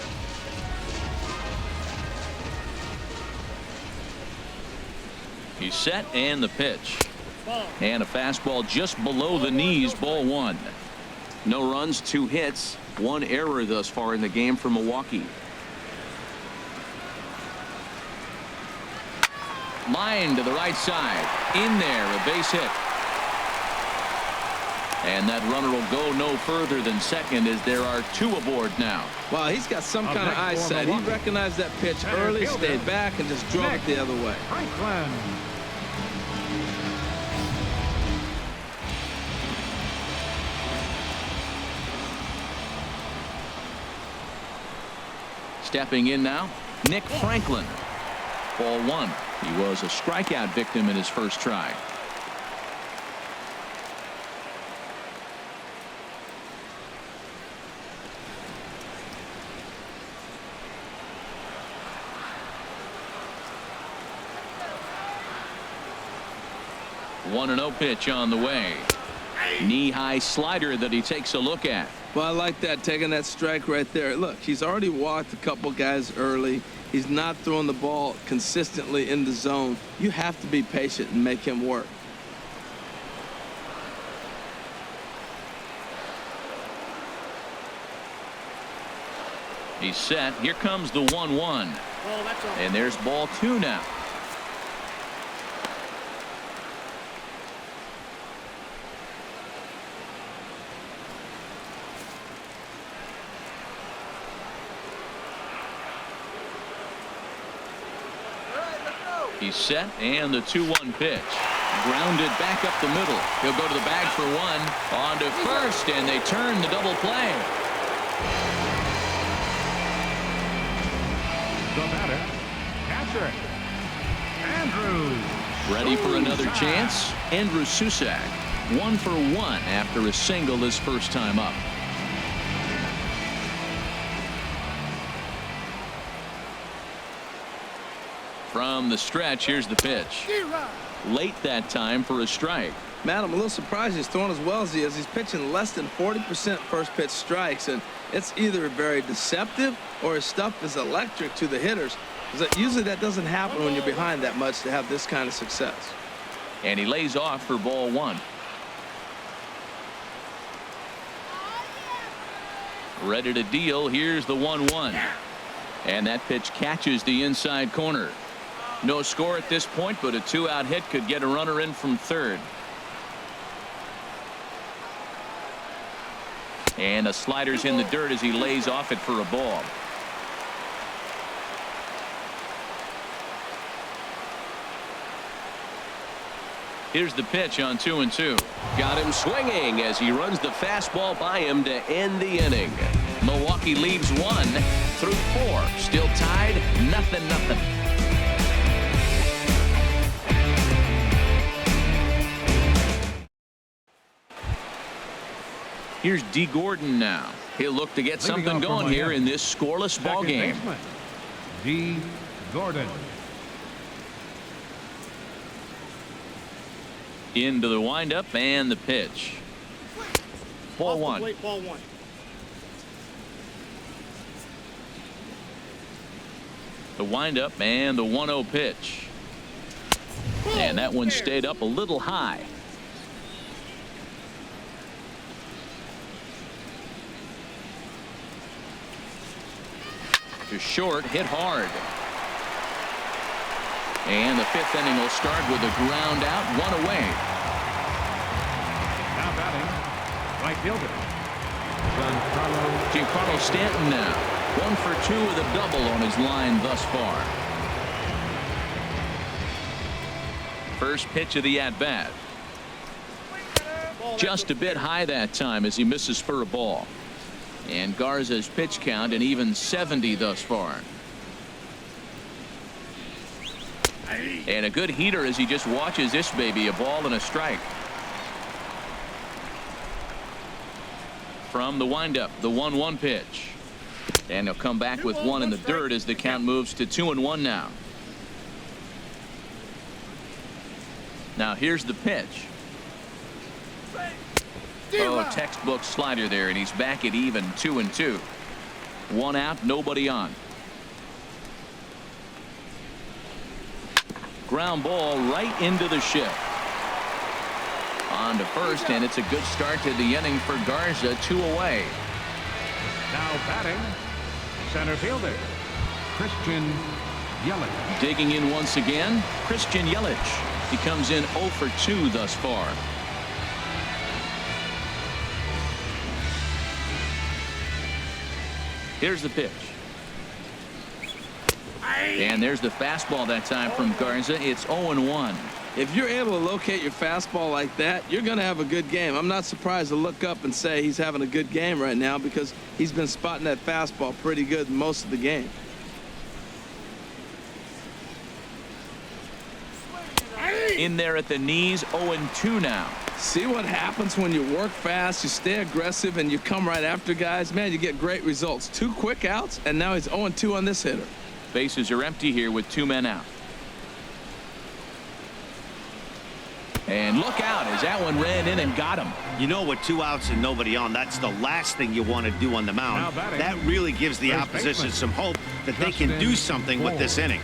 He's set, and the pitch. And a fastball just below the knees, ball 1. No runs, 2 hits, 1 error thus far in the game for Milwaukee. Line to the right side. In there, a base hit. And that runner will go no further than second as there are 2 aboard now. Wow, he's got some kind of eyesight. He recognized that pitch early, stayed back, and just drove it the other way. Franklin. Stepping in now, Nick Franklin. Ball 1. He was a strikeout victim in his first try. One 1-0 pitch on the way. Knee-high slider that he takes a look at. Well, I like that, taking that strike right there. Look, he's already walked a couple guys early. He's not throwing the ball consistently in the zone. You have to be patient and make him work. He's set. Here comes the 1-1. And there's ball 2 now. He's set, and the 2-1 pitch. Grounded back up the middle. He'll go to the bag for 1. On to first, and they turn the double play. The batter, catcher, Andrew. Ready for another chance? Andrew Susac. 1 for 1 after a single his first time up. From the stretch, here's the pitch. Late that time for a strike. Man, I'm a little surprised he's throwing as well as he is. He's pitching less than 40% first pitch strikes, and it's either very deceptive or his stuff is electric to the hitters. Usually that doesn't happen when you're behind that much to have this kind of success. And he lays off for ball one. Ready to deal. Here's the 1-1. And that pitch catches the inside corner. No score at this point, but a 2-out hit could get a runner in from third. And a slider's in the dirt as he lays off it for a ball. Here's the pitch on 2-2. Got him swinging as he runs the fastball by him to end the inning. Milwaukee leaves 1 through 4. Still tied, 0-0. Here's D. Gordon now. He'll look to get something going here in this scoreless ball game. D. Gordon. Into the windup and the pitch. Ball one. The windup and the 1-0 pitch. And that one stayed up a little high. To short, hit hard. And the 5th inning will start with a ground out, 1 away. Now batting, right fielder, Giancarlo Stanton now. 1 for 2 with a double on his line thus far. First pitch of the at-bat. Just a bit high that time as he misses for a ball. And Garza's pitch count an even 70 thus far. And a good heater as he just watches this baby, a ball and a strike. From the windup, the 1-1 pitch. And he'll come back with 1 in the dirt as the count moves to 2-1 now. Now here's the pitch. Oh, textbook slider there, and he's back at even 2-2. 1 out, nobody on. Ground ball right into the shift. On to first, and it's a good start to the inning for Garza. 2 away. now batting, center fielder, Christian Yelich. Digging in once again, Christian Yelich. He comes in 0 for 2 thus far. Here's the pitch. And there's the fastball that time from Garza. It's 0-1. If you're able to locate your fastball like that, you're going to have a good game. I'm not surprised to look up and say he's having a good game right now because he's been spotting that fastball pretty good most of the game. In there at the knees, 0-2 now. See what happens when you work fast, you stay aggressive, and you come right after guys? Man, you get great results. 2 quick outs, and now he's 0-2 on this hitter. Bases are empty here with 2 men out. And look out as that one ran in and got him. You know, with 2 outs and nobody on, that's the last thing you want to do on the mound. That really gives the opposition some hope that they can do something with this inning.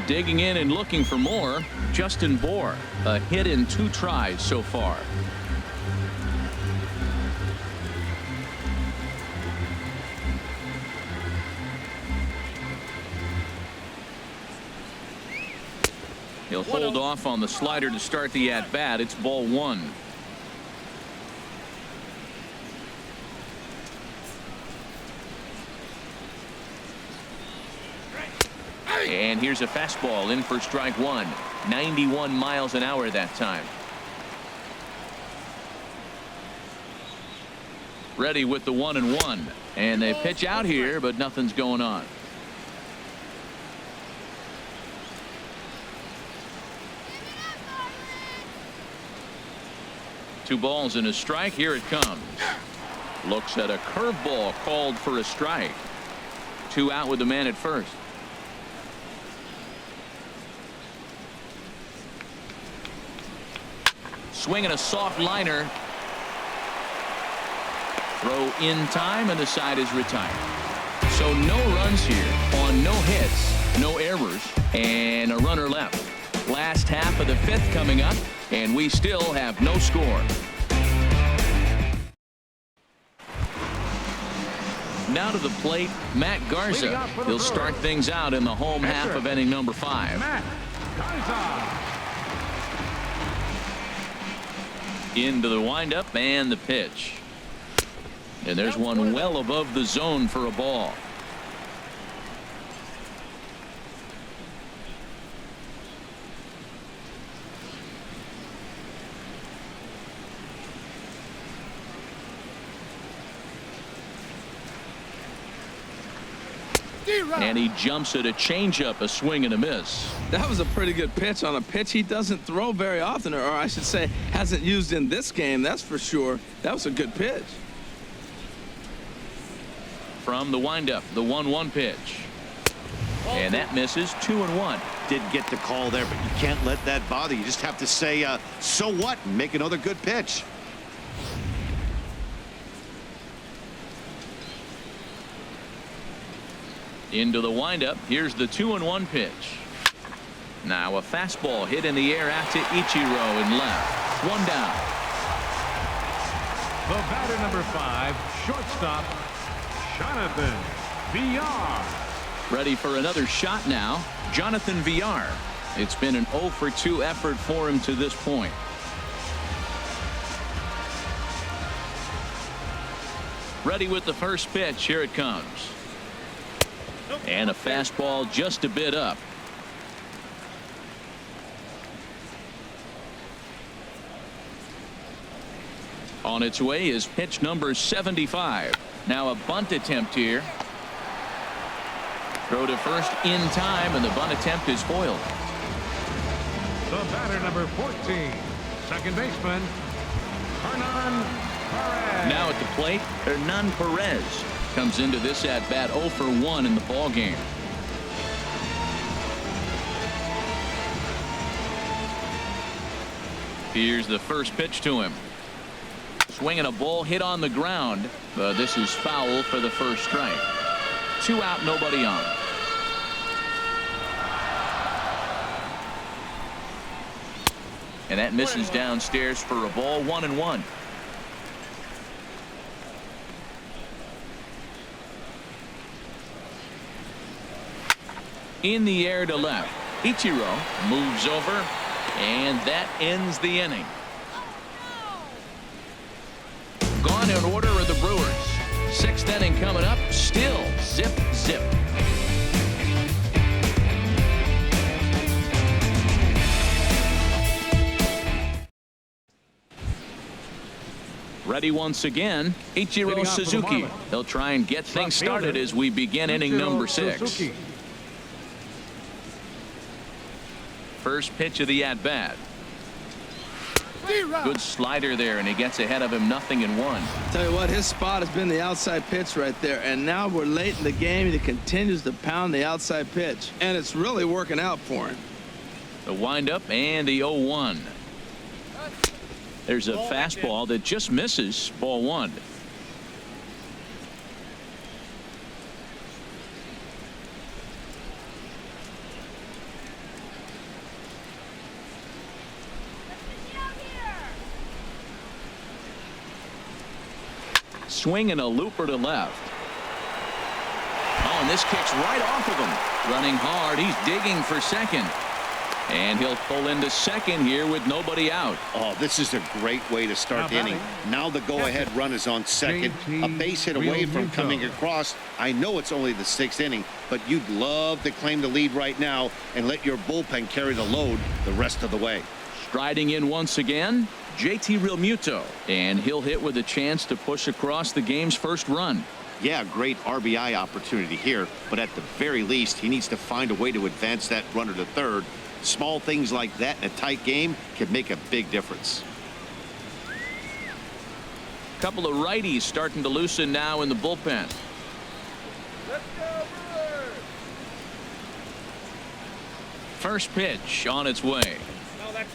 Digging in and looking for more, Justin Bour. A hit in 2 tries so far. He'll hold off on the slider to start the at-bat. It's ball 1. And here's a fastball in for strike 1. 91 miles an hour that time. Ready with the 1-1. And they pitch out here, but nothing's going on. Two balls and a strike. Here it comes. Looks at a curveball called for a strike. 2 out with the man at first. swinging a soft liner. Throw in time, and the side is retired. So no runs here on no hits, no errors, and a runner left. Last half of the fifth coming up, and we still have no score. Now to the plate, Matt Garza. He'll start things out in the home half of inning number 5. Matt Garza. Into the windup and the pitch. And there's one well above the zone for a ball. And he jumps at a changeup, a swing and a miss. That was a pretty good pitch on a pitch he doesn't throw very often, or I should say hasn't used in this game, that's for sure. That was a good pitch. From the windup, the 1-1 pitch. And that misses. 2-1. Did get the call there, but you can't let that bother you. Just have to say, so what, and make another good pitch. Into the windup. Here's the 2-1 pitch. Now a fastball hit in the air out to Ichiro in left. 1 down. The batter number 5, shortstop, Jonathan Villar. Ready for another shot now. Jonathan Villar. It's been an 0 for 2 effort for him to this point. Ready with the first pitch. Here it comes. And a fastball just a bit up. On its way is pitch number 75. Now a bunt attempt here. Throw to first in time, and the bunt attempt is foiled. The batter number 14, second baseman, Hernan Perez. Now at the plate, Hernan Perez comes into this at bat 0 for 1 in the ball game. Here's the first pitch to him. Swinging a ball hit on the ground. This is foul for the first strike. 2 out, nobody on. And that misses downstairs for a ball. 1-1. In the air to left. Ichiro moves over, and that ends the inning. Gone in order are the Brewers. 6th inning coming up. Still zip, zip. Ready once again, Ichiro Suzuki. He'll try and get things started as we begin inning number 6. First pitch of the at-bat. Good slider there, and he gets ahead of him. 0-1. Tell you what, his spot has been the outside pitch right there, and now we're late in the game. He continues to pound the outside pitch, and it's really working out for him. The windup and the 0-1. There's a fastball that just misses. Ball 1. Swing and a looper to left. Oh, and this kicks right off of him. Running hard. He's digging for second. And he'll pull into second here with nobody out. Oh, this is a great way to start the inning. Now the go-ahead run is on second. A base hit away from coming across. I know it's only the 6th inning, but you'd love to claim the lead right now and let your bullpen carry the load the rest of the way. Striding in once again, JT Realmuto. And he'll hit with a chance to push across the game's first run. Yeah, great RBI opportunity here, but at the very least, he needs to find a way to advance that runner to third. Small things like that in a tight game can make a big difference. Couple of righties starting to loosen now in the bullpen. First pitch on its way.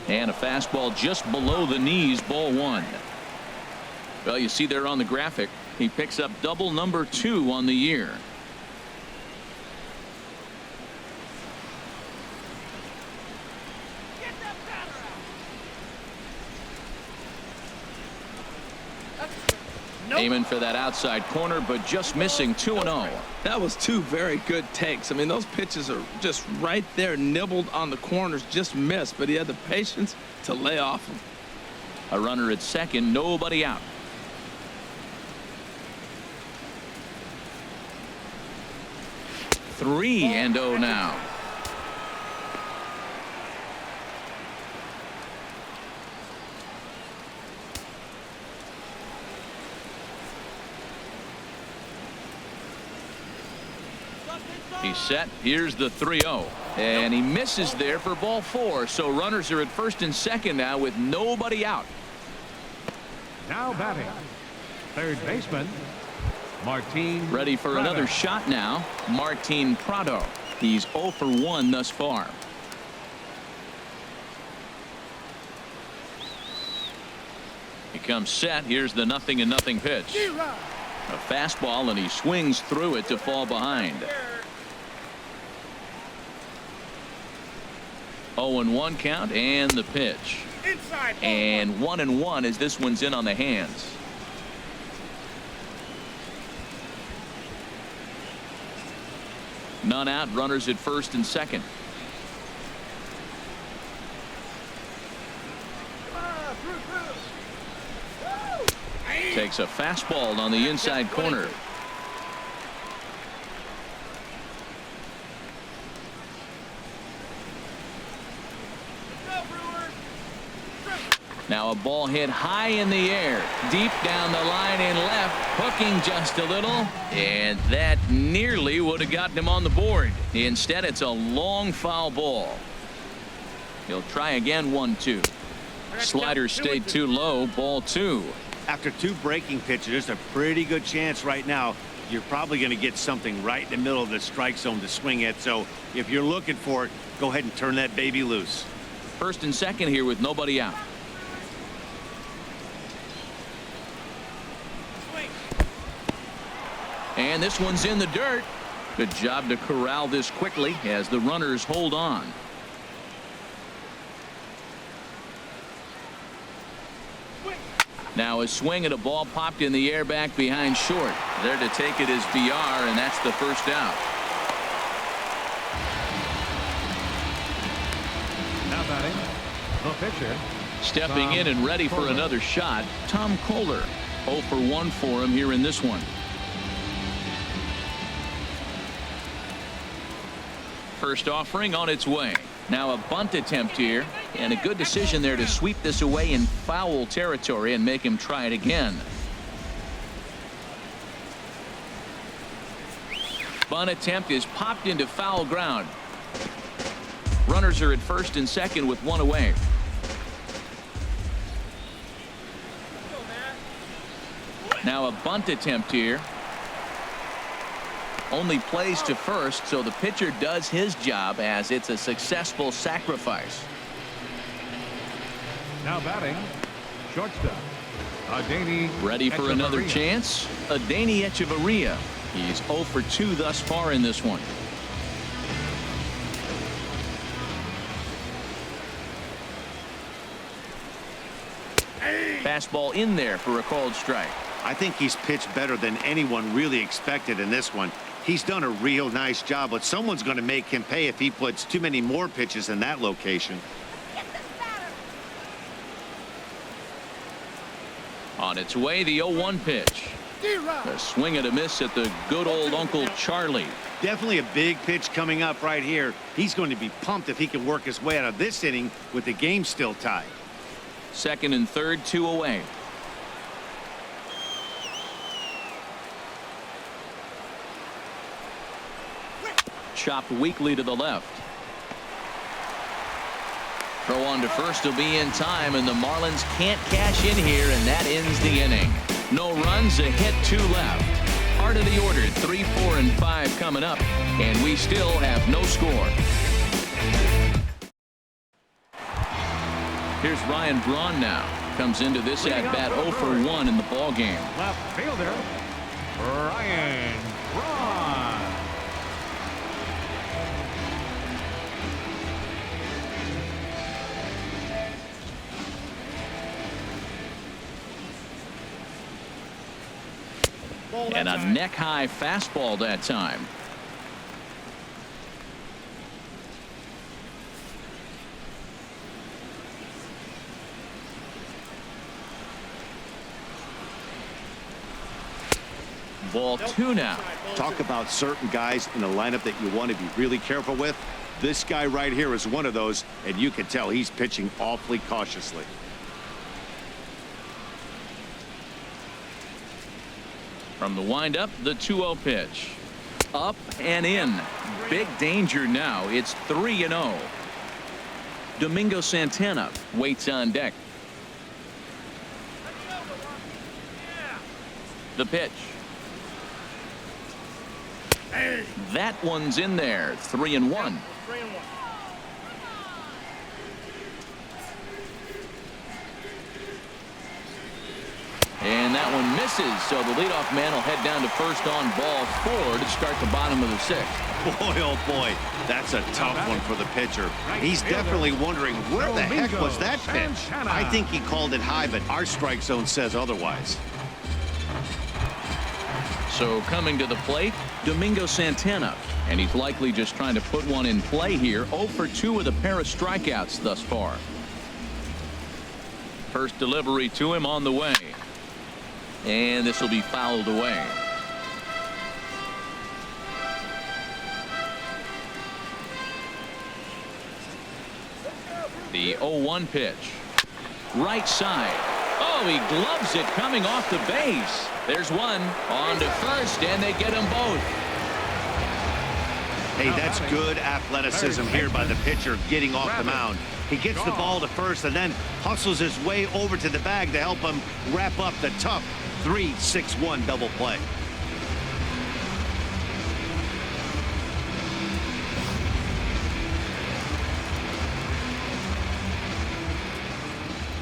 And a fastball just below the knees, ball one. Well, you see there on the graphic, he picks up double number 2 on the year. Aiming for that outside corner, but just missing 2-0. That was 2 very good takes. I mean, those pitches are just right there, nibbled on the corners, just missed, but he had the patience to lay off them. A runner at second, nobody out. Three and 0 now. He's set. Here's the 3-0. And he misses there for ball 4. So runners are at first and second now with nobody out. Now batting, third baseman, Martin. Ready for Prado. another shot now. Martin Prado. He's 0 for 1 thus far. He comes set. Here's the 0-0 pitch. A fastball, and he swings through it to fall behind. 0-1 count, and the pitch. And 1-1 as this one's in on the hands. None out, runners at first and second. Takes a fastball on the inside corner. Now a ball hit high in the air, deep down the line in left, hooking just a little, and that nearly would have gotten him on the board. Instead, it's a long foul ball. He'll try again. 1-2. Slider stayed too low. Ball 2. After 2 breaking pitches, there's a pretty good chance right now you're probably going to get something right in the middle of the strike zone to swing at. So if you're looking for it, go ahead and turn that baby loose. First and second here with nobody out. And this one's in the dirt. Good job to corral this quickly as the runners hold on. Now a swing at a ball popped in the air back behind short. There to take it is BR, and that's the first out. Now batting, the pitcher. Stepping in and ready for another shot, Tom Kohler. 0 for 1 for him here in this one. First offering on its way. Now a bunt attempt here, and a good decision there to sweep this away in foul territory and make him try it again. Bunt attempt is popped into foul ground. Runners are at first and second with 1 away. Now a bunt attempt here. Only plays to first, so the pitcher does his job as it's a successful sacrifice. Now batting, shortstop, Adani. Ready for another chance? Adani Echeverria. He's 0 for 2 thus far in this one. Fastball in there for a called strike. I think he's pitched better than anyone really expected in this one. He's done a real nice job, but someone's going to make him pay if he puts too many more pitches in that location. On its way, the 0-1 pitch. A swing and a miss at the good old Uncle Charlie. Definitely a big pitch coming up right here. He's going to be pumped if he can work his way out of this inning with the game still tied. Second and third, 2 away. Chopped weakly to the left. Throw on to first will be in time, and the Marlins can't cash in here, and that ends the inning. No runs, a hit, 2 left. Heart of the order, 3, 4, and 5 coming up, and we still have no score. Here's Ryan Braun now. Comes into this at-bat 0 for 1 in the ball game. Left fielder, Ryan Braun. And a neck-high fastball that time. Ball 2 now. Talk about certain guys in the lineup that you want to be really careful with. This guy right here is one of those, and you can tell he's pitching awfully cautiously. From the windup, the 2-0 pitch. Up and in. Big danger now. It's 3-0. Domingo Santana waits on deck. The pitch. That one's in there. 3-1. And that one misses, so the leadoff man will head down to first on ball 4 to start the bottom of the 6th. Boy, oh boy, that's a tough one for the pitcher. He's definitely wondering where the heck was that pitch. I think he called it high, but our strike zone says otherwise. So coming to the plate, Domingo Santana, and he's likely just trying to put one in play here. 0 for 2 with a pair of strikeouts thus far. First delivery to him on the way. And this will be fouled away. The 0-1 pitch. Right side. Oh, he gloves it coming off the base. There's one on to first, and they get them both. Hey, that's good athleticism here by the pitcher getting off the mound. He gets the ball to first and then hustles his way over to the bag to help him wrap up the tough 3-6-1 double play.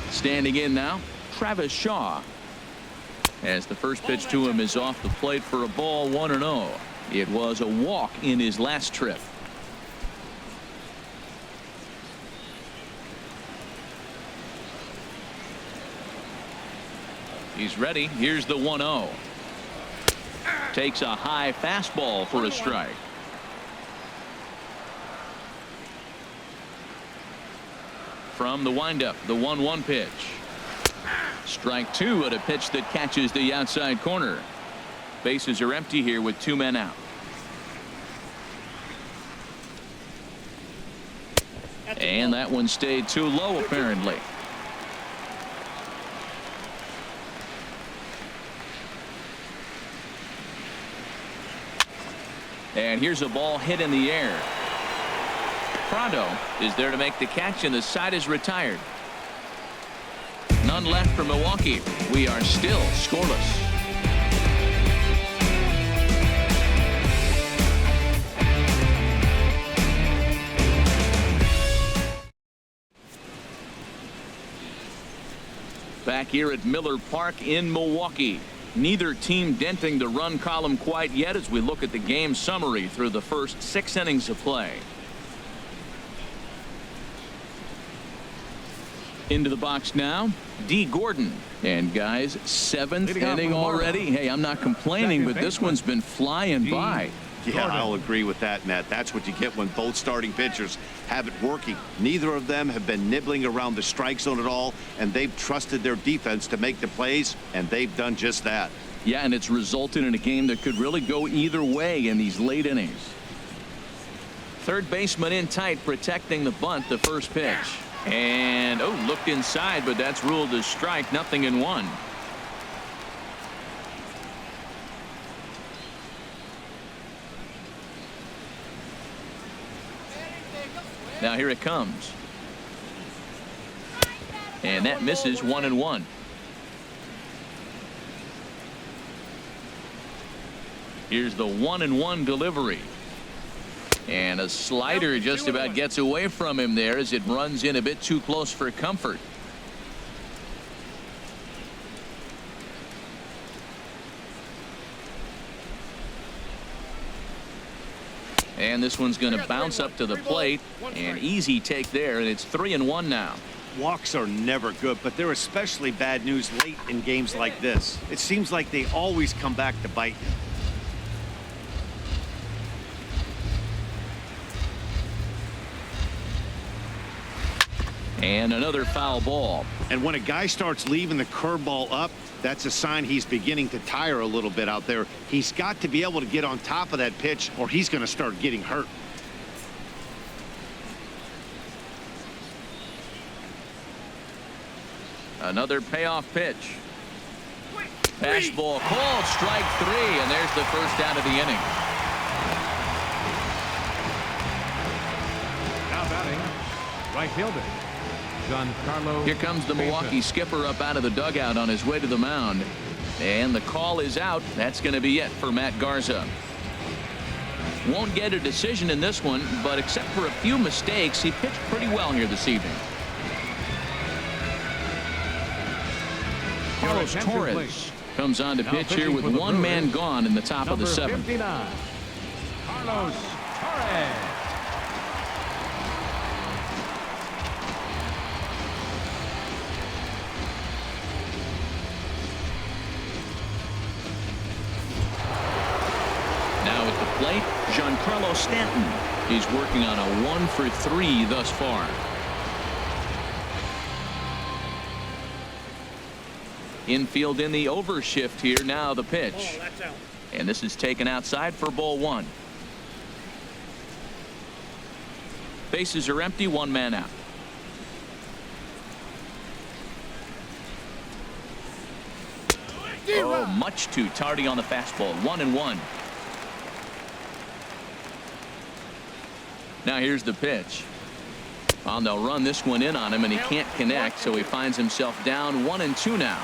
Standing in now, Travis Shaw. As the first pitch to him is off the plate for a ball, 1-0. It was a walk in his last trip. He's ready. Here's the 1-0. Takes a high fastball for a strike. From the windup, the 1-1 pitch. Strike 2 at a pitch that catches the outside corner. Bases are empty here with 2 men out. And that one stayed too low apparently. And here's a ball hit in the air. Prado is there to make the catch, and the side is retired. None left for Milwaukee. We are still scoreless. Back here at Miller Park in Milwaukee. Neither team denting the run column quite yet as we look at the game summary through the first 6 innings of play. Into the box now, D. Gordon. And guys, 7th inning already. Hey, I'm not complaining, but this one's been flying by. Yeah, I'll agree with that, Matt. That's what you get when both starting pitchers have it working. Neither of them have been nibbling around the strike zone at all, and they've trusted their defense to make the plays, and they've done just that. Yeah, and it's resulted in a game that could really go either way in these late innings. Third baseman in tight, protecting the bunt, the first pitch. And, oh, looked inside, but that's ruled as strike, 0-1. Now here it comes. And that misses, 1-1. Here's the 1-1 delivery. And a slider just about gets away from him there as it runs in a bit too close for comfort. And this one's going to bounce up to the plate. An easy take there, and it's 3-1 now. Walks are never good, but they're especially bad news late in games like this. It seems like they always come back to bite you. And another foul ball. And when a guy starts leaving the curveball up, that's a sign he's beginning to tire a little bit out there. He's got to be able to get on top of that pitch, or he's going to start getting hurt. Another payoff pitch. Fastball called, strike 3, and there's the first out of the inning. Now batting, right fielder Giancarlo. Here comes the Milwaukee skipper up out of the dugout on his way to the mound. And the call is out. That's going to be it for Matt Garza. Won't get a decision in this one, but except for a few mistakes, he pitched pretty well here this evening. Carlos Torres comes on to pitch here with one man gone in the top of the 7th. 59, Carlos Torres. Now at the plate, Giancarlo Stanton. He's working on a 1 for 3 thus far. Infield in the overshift here. Now the pitch. And this is taken outside for ball 1. Bases are empty, 1 man out. Oh, much too tardy on the fastball. 1-1. Now here's the pitch. Well, they'll run this one in on him, and he can't connect, so he finds himself down 1-2 now.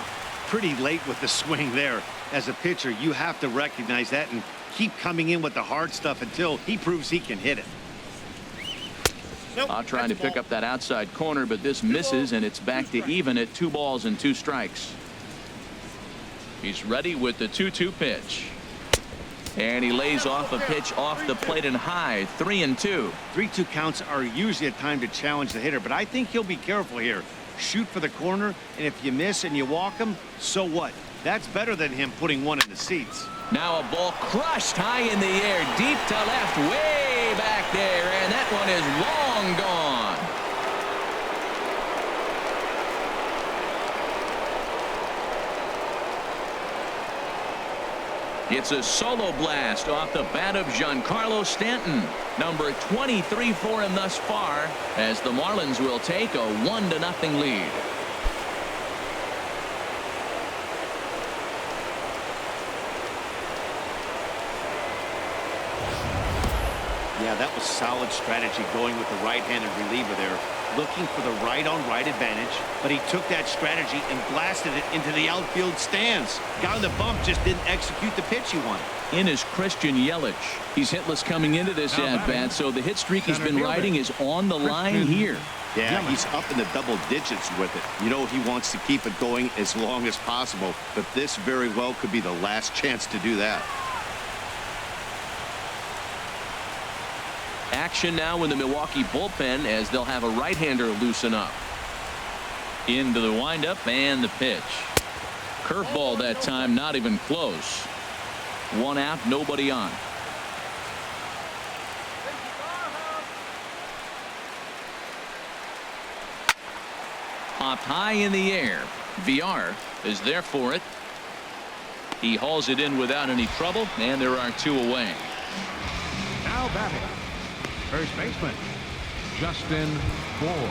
Pretty late with the swing there. As a pitcher, you have to recognize that and keep coming in with the hard stuff until he proves he can hit it. Trying to pick up that outside corner, but this misses, and it's back to even at 2 balls and 2 strikes. He's ready with the 2-2 pitch. And he lays off a pitch off the plate and high. 3-2. 3-2 counts are usually a time to challenge the hitter, but I think he'll be careful here. Shoot for the corner, and if you miss and you walk him, so what? That's better than him putting one in the seats. Now a ball crushed high in the air, deep to left, way back there, and that one is long gone. It's a solo blast off the bat of Giancarlo Stanton. Number 23 for him thus far, as the Marlins will take a 1-0 lead. Yeah, that was solid strategy going with the right-handed reliever there, looking for the right-on-right advantage, but he took that strategy and blasted it into the outfield stands. Guy on the bump just didn't execute the pitch he wanted. In is Christian Yelich. He's hitless coming into this at-bat, so the hit streak he's been riding is on the line here. Yeah, he's up in the double digits with it. You know, he wants to keep it going as long as possible, but this very well could be the last chance to do that. Action now in the Milwaukee bullpen as they'll have a right-hander loosen up. Into the windup and the pitch. Curveball that time, not even close. 1 out, nobody on. Popped high in the air. VR is there for it. He hauls it in without any trouble, and there are 2 away. Now batting, first baseman Justin Bour.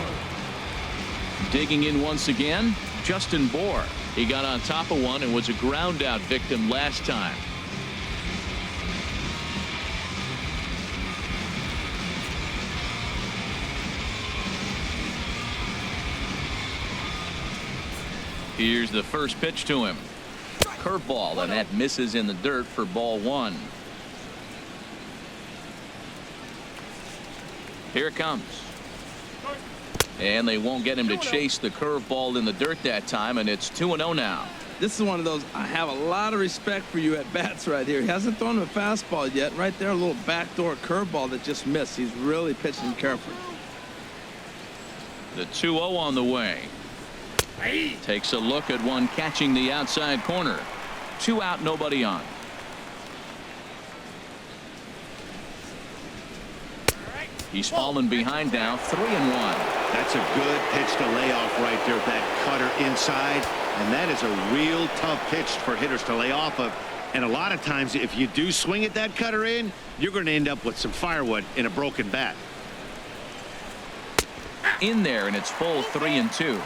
Digging in once again, Justin Bour. He got on top of one and was a ground out victim last time. Here's the first pitch to him. Curveball, and that misses in the dirt for ball 1. Here it comes. And they won't get him to chase the curveball in the dirt that time, and it's 2-0 now. This is one of those, I have a lot of respect for you at bats right here. He hasn't thrown him a fastball yet. Right there, a little backdoor curveball that just missed. He's really pitching carefully. The 2-0 on the way. Takes a look at one catching the outside corner. 2 out, nobody on. He's fallen behind now, 3-1. That's a good pitch to lay off right there. That cutter inside. And that is a real tough pitch for hitters to lay off of. And a lot of times, if you do swing at that cutter in, you're going to end up with some firewood in a broken bat. In there, and it's full 3-2.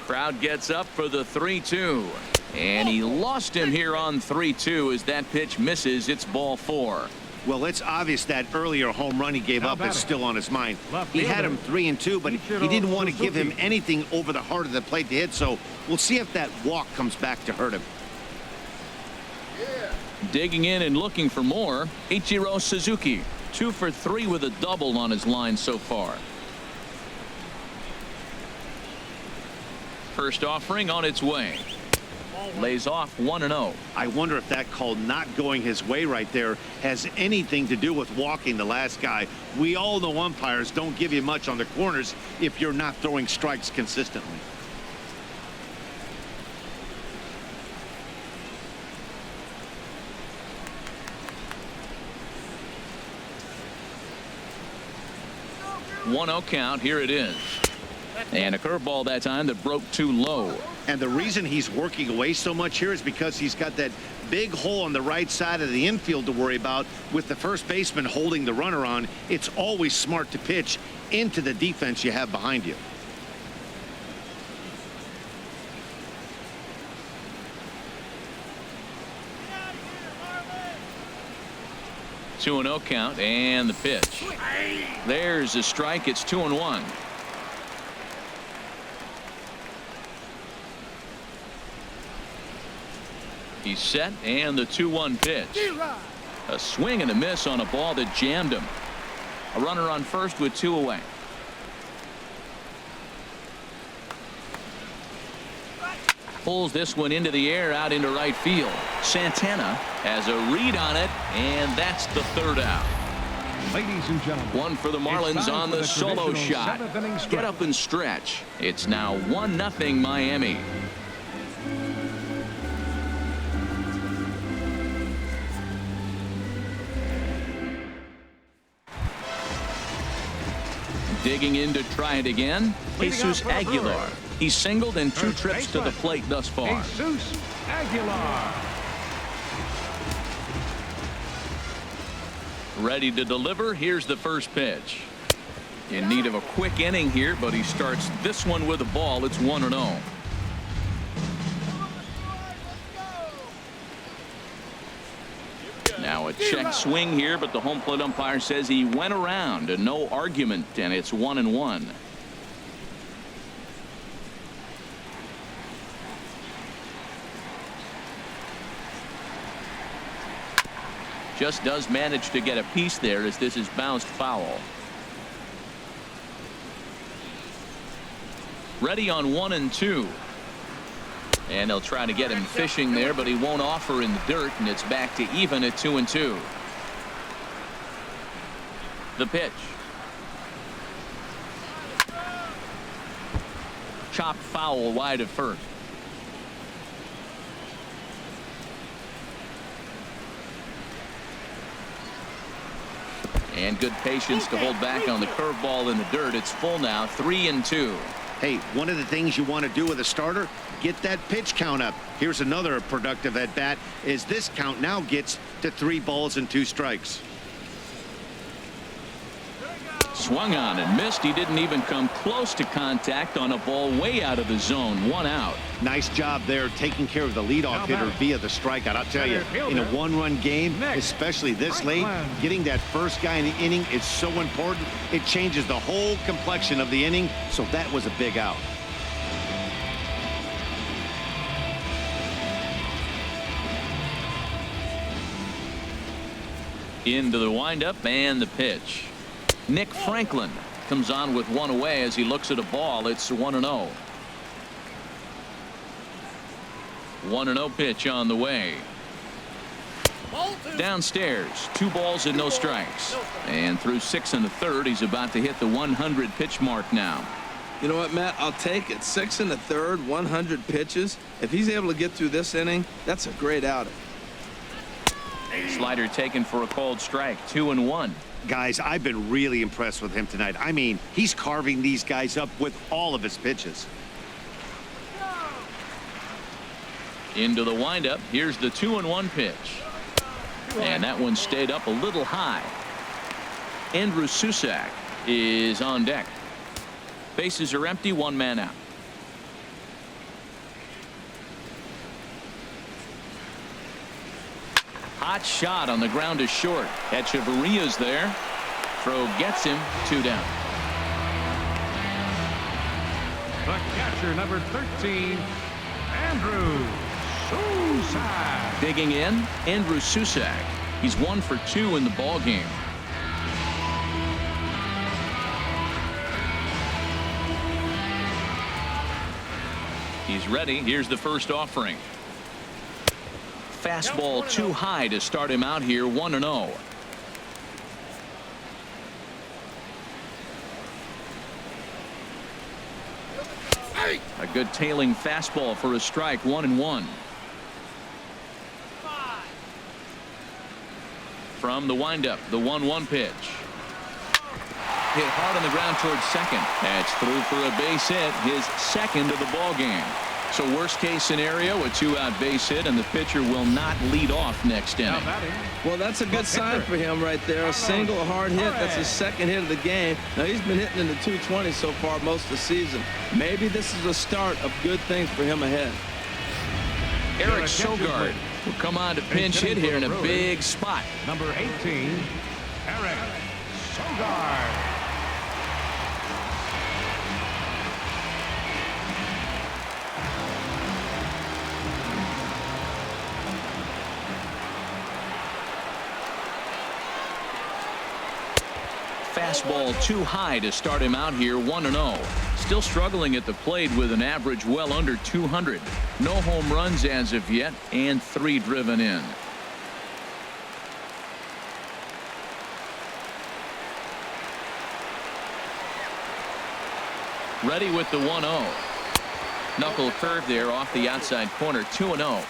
Crowd gets up for the 3-2. And he lost him here on 3-2 as that pitch misses. It's ball 4. Well, it's obvious that earlier home run he gave up is still on his mind. He had him 3-2, but he didn't want to give him anything over the heart of the plate to hit. So we'll see if that walk comes back to hurt him. Digging in and looking for more, Ichiro Suzuki. 2 for 3 with a double on his line so far. First offering on its way. Lays off 1-0. I wonder if that call not going his way right there has anything to do with walking the last guy. We all know umpires don't give you much on the corners if you're not throwing strikes consistently. One-0 count. Here it is. And a curveball that time that broke too low. And the reason he's working away so much here is because he's got that big hole on the right side of the infield to worry about. With the first baseman holding the runner on, it's always smart to pitch into the defense you have behind you. Two 2-0 count and the pitch. There's a strike. It's 2-1. He's set, and the 2-1 pitch. A swing and a miss on a ball that jammed him. A runner on first with 2 away. Pulls this one into the air out into right field. Santana has a read on it, and that's the 3rd out. Ladies and gentlemen, one for the Marlins on the solo shot. Get up and stretch. It's now 1-0 Miami. Digging in to try it again. Jesus Aguilar. He's singled in 2 trips to the plate thus far. Jesus Aguilar. Ready to deliver. Here's the first pitch. In need of a quick inning here, but he starts this one with a ball. It's 1-0. Now a check swing here, but the home plate umpire says he went around and no argument, and it's 1-1. Just does manage to get a piece there as this is bounced foul. Ready on 1-2. And they'll try to get him fishing there, but he won't offer in the dirt, and it's back to even at 2-2. The pitch. Chopped foul wide of first. And good patience to hold back on the curveball in the dirt. It's full now, 3-2. Hey, one of the things you want to do with a starter, get that pitch count up. Here's another productive at bat as this count now gets to 3 balls and 2 strikes. Swung on and missed. He didn't even come close to contact on a ball way out of the zone. 1 out. Nice job there taking care of the leadoff hitter via the strikeout. I'll tell you, in a 1-run game, especially this late, getting that first guy in the inning is so important. It changes the whole complexion of the inning, so that was a big out. Into the windup and the pitch. Nick Franklin comes on with one away as he looks at a ball. It's 1-0. 1-0 pitch on the way. Downstairs, 2 balls and no strikes. And through 6 1/3, he's about to hit the 100 pitch mark now. You know what, Matt? I'll take it. 6 1/3, 100 pitches. If he's able to get through this inning, that's a great outing. Slider taken for a called strike. 2-1. Guys, I've been really impressed with him tonight. I mean, he's carving these guys up with all of his pitches. Into the windup. Here's the 2-1 pitch. And that one stayed up a little high. Andrew Susak is on deck. Bases are empty, 1 man out. Hot shot on the ground to short. Echeverria's there. Throw gets him. 2 down. The catcher, number 13, Andrew Susak. Digging in, Andrew Susak. He's 1 for 2 in the ball game. He's ready. Here's the first offering. Fastball too high to start him out here. 1-0. A good tailing fastball for a strike. 1-1. From the windup, the 1-1 pitch. Hit hard on the ground towards second. That's through for a base hit, his second of the ball game. So worst case scenario, a 2-out base hit, and the pitcher will not lead off next inning. Well, that's a good sign for him right there. A single, a hard hit. That's his second hit of the game. Now, he's been hitting in the 220 so far most of the season. Maybe this is the start of good things for him ahead. Eric Sogard will come on to pinch hit here in a big spot. Number 18, Eric Sogard. Fastball too high to start him out here. 1-0. Still struggling at the plate with an average well under 200. No home runs as of yet, and 3 driven in. Ready with the 1-0. Knuckle curve there off the outside corner. 2-0.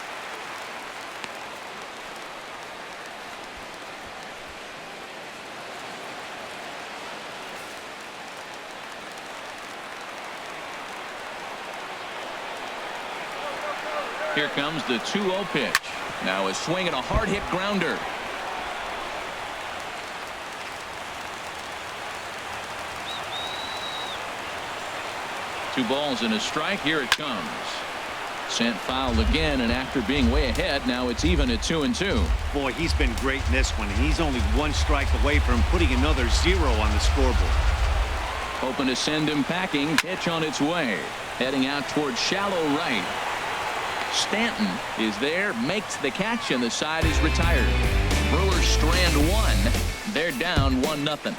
Here comes the 2-0 pitch. Now a swing and a hard hit grounder. Two balls and a strike. Here it comes. Sent foul again, and after being way ahead, now it's even at 2-2. Boy, he's been great in this one, and he's only 1 strike away from putting another 0 on the scoreboard. Hoping to send him packing. Pitch on its way. Heading out towards shallow right. Stanton is there, makes the catch, and the side is retired. Brewers strand 1. They're down 1-0.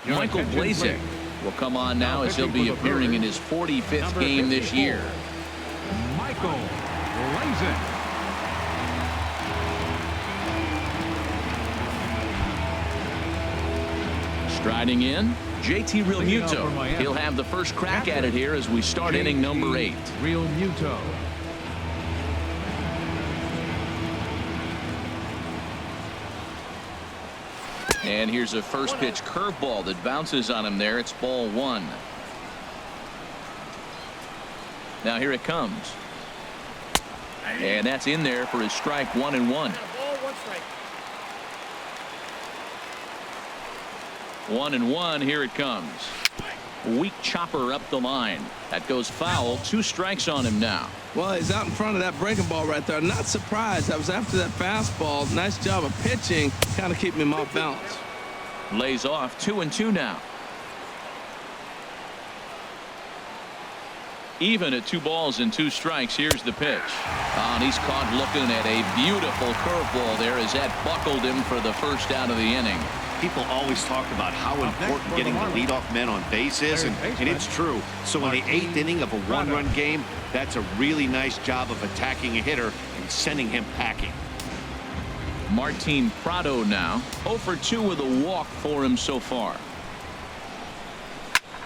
Michael Blazek will come on now as he'll be appearing in his 45th game this year. Michael Blazek. Striding in, JT Realmuto. He'll have the first crack at it here as we start inning number 8. Realmuto. And here's a first pitch curveball that bounces on him there. It's ball 1. Now here it comes. And that's in there for his strike. 1-1. 1-1. Here it comes. Weak chopper up the line. That goes foul. 2 strikes on him now. Well, he's out in front of that breaking ball right there. Not surprised. That was after that fastball. Nice job of pitching. Kind of keeping him off balance. Lays off. 2-2 now. Even at 2 balls and 2 strikes. Here's the pitch. And he's caught looking at a beautiful curveball there as that buckled him for the first out of the inning. People always talk about how important getting the leadoff man on base is, and it's true. So in the 8th inning of a 1-run game, that's a really nice job of attacking a hitter and sending him packing. Martin Prado now 0 for 2 with a walk for him so far.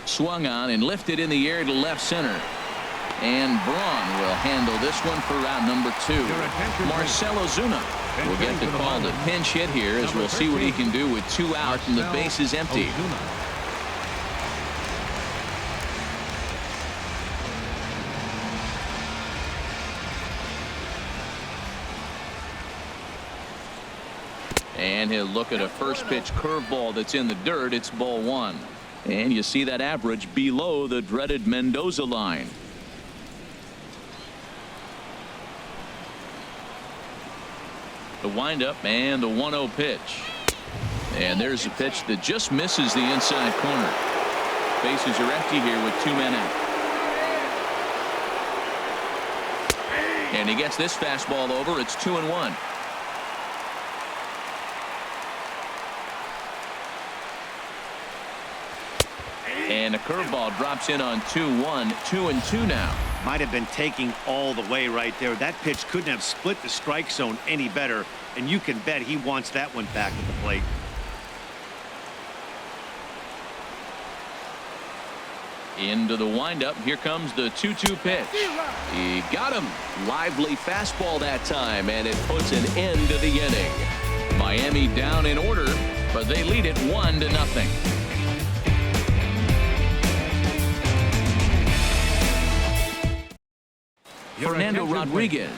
Swung on and lifted in the air to left center. And Braun will handle this one for round number 2. Marcell Ozuna will get the call to pinch hit here as we'll see what he can do with 2 out and the base is empty. And he'll look at a first pitch curveball that's in the dirt. It's ball 1. And you see that average below the dreaded Mendoza line. The windup and the 1-0 pitch. And there's a pitch that just misses the inside corner. Bases are empty here with 2 men out. And he gets this fastball over. It's 2-1. And a curveball drops in on 2-1. 2-2 now. Might have been taking all the way right there. That pitch couldn't have split the strike zone any better, and you can bet he wants that one back at the plate. Into the windup. Here comes the 2-2 pitch. He got him. Lively fastball that time, and it puts an end to the inning. Miami down in order, but they lead it 1-0. Fernando Rodriguez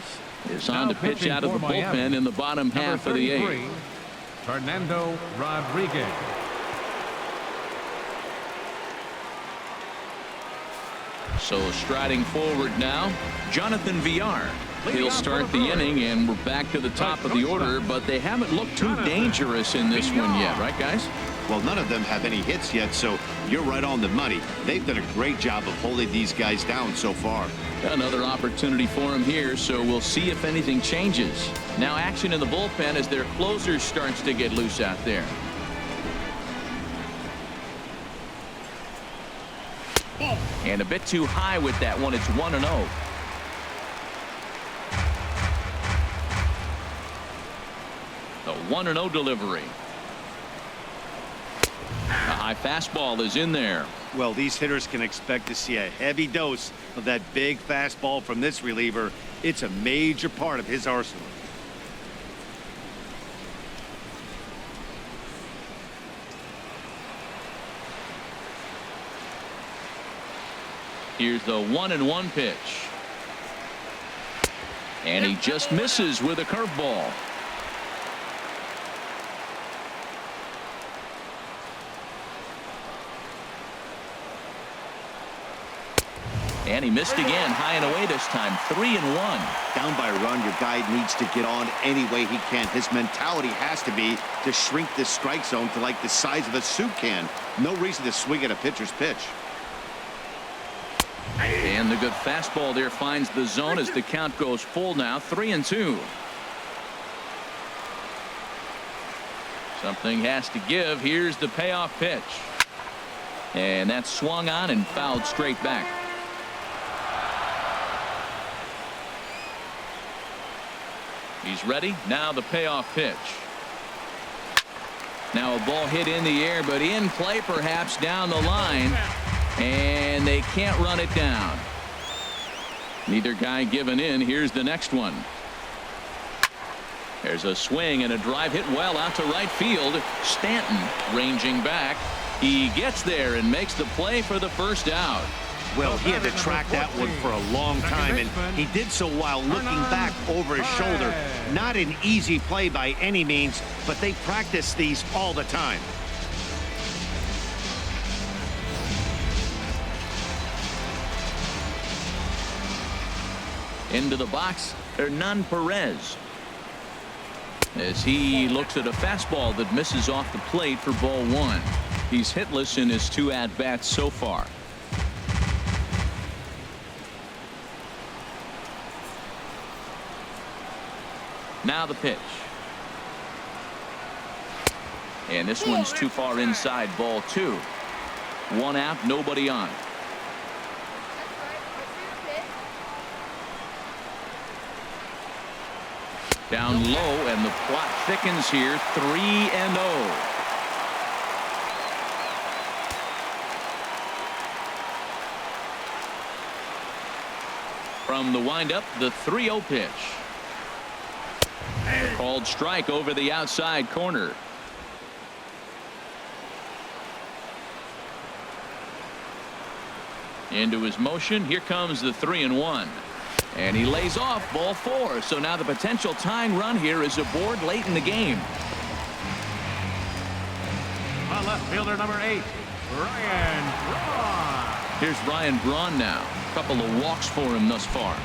is on to pitch out of the bullpen in the bottom half of the 8th. Fernando Rodriguez. So striding forward now, Jonathan Villar. He'll start the inning, and we're back to the top of the order, but they haven't looked too dangerous in this one yet, right, guys? Well, none of them have any hits yet, so you're right on the money. They've done a great job of holding these guys down so far. Another opportunity for him here, so we'll see if anything changes. Now action in the bullpen as their closer starts to get loose out there. And a bit too high with that one. It's 1-0. The 1-0 delivery. A high fastball is in there. Well, these hitters can expect to see a heavy dose of that big fastball from this reliever. It's a major part of his arsenal. Here's the 1-1 pitch. And he just misses with a curveball. And he missed again, high and away this time. 3-1. Down by a run, your guy needs to get on any way he can. His mentality has to be to shrink this strike zone to like the size of a soup can. No reason to swing at a pitcher's pitch. And the good fastball there finds the zone as the count goes full now. 3-2. Something has to give. Here's the payoff pitch. And that's swung on and fouled straight back. He's ready. Now the payoff pitch. Now a ball hit in the air, but in play perhaps down the line. And they can't run it down. Neither guy giving in. Here's the next one. There's a swing and a drive hit well out to right field. Stanton ranging back. He gets there and makes the play for the first out. Well, he had to track that one for a long time, and he did so while looking back over his shoulder. Not an easy play by any means, but they practice these all the time. Into the box, Hernan Perez. As he looks at a fastball that misses off the plate for ball 1. He's hitless in his 2 at-bats so far. Now the pitch. And this one's too far inside, ball 2. 1 out, nobody on. Down low, and the plot thickens here. 3-0. From the windup, the 3-0 pitch. Called strike over the outside corner. Into his motion. Here comes the 3-1. And he lays off, ball 4. So now the potential tying run here is aboard late in the game. On left fielder number 8, Ryan Braun. Here's Ryan Braun now. A couple of walks for him thus far.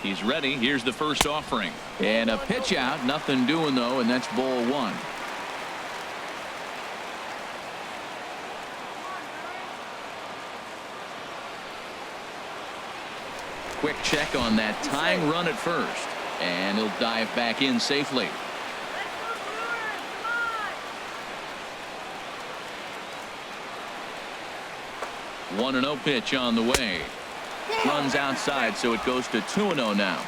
He's ready. Here's the first offering. And a pitch out. Nothing doing, though, and that's ball 1. Quick check on that tying run at first. And he'll dive back in safely. 1-0 pitch on the way. Runs outside, so it goes to 2-0 now.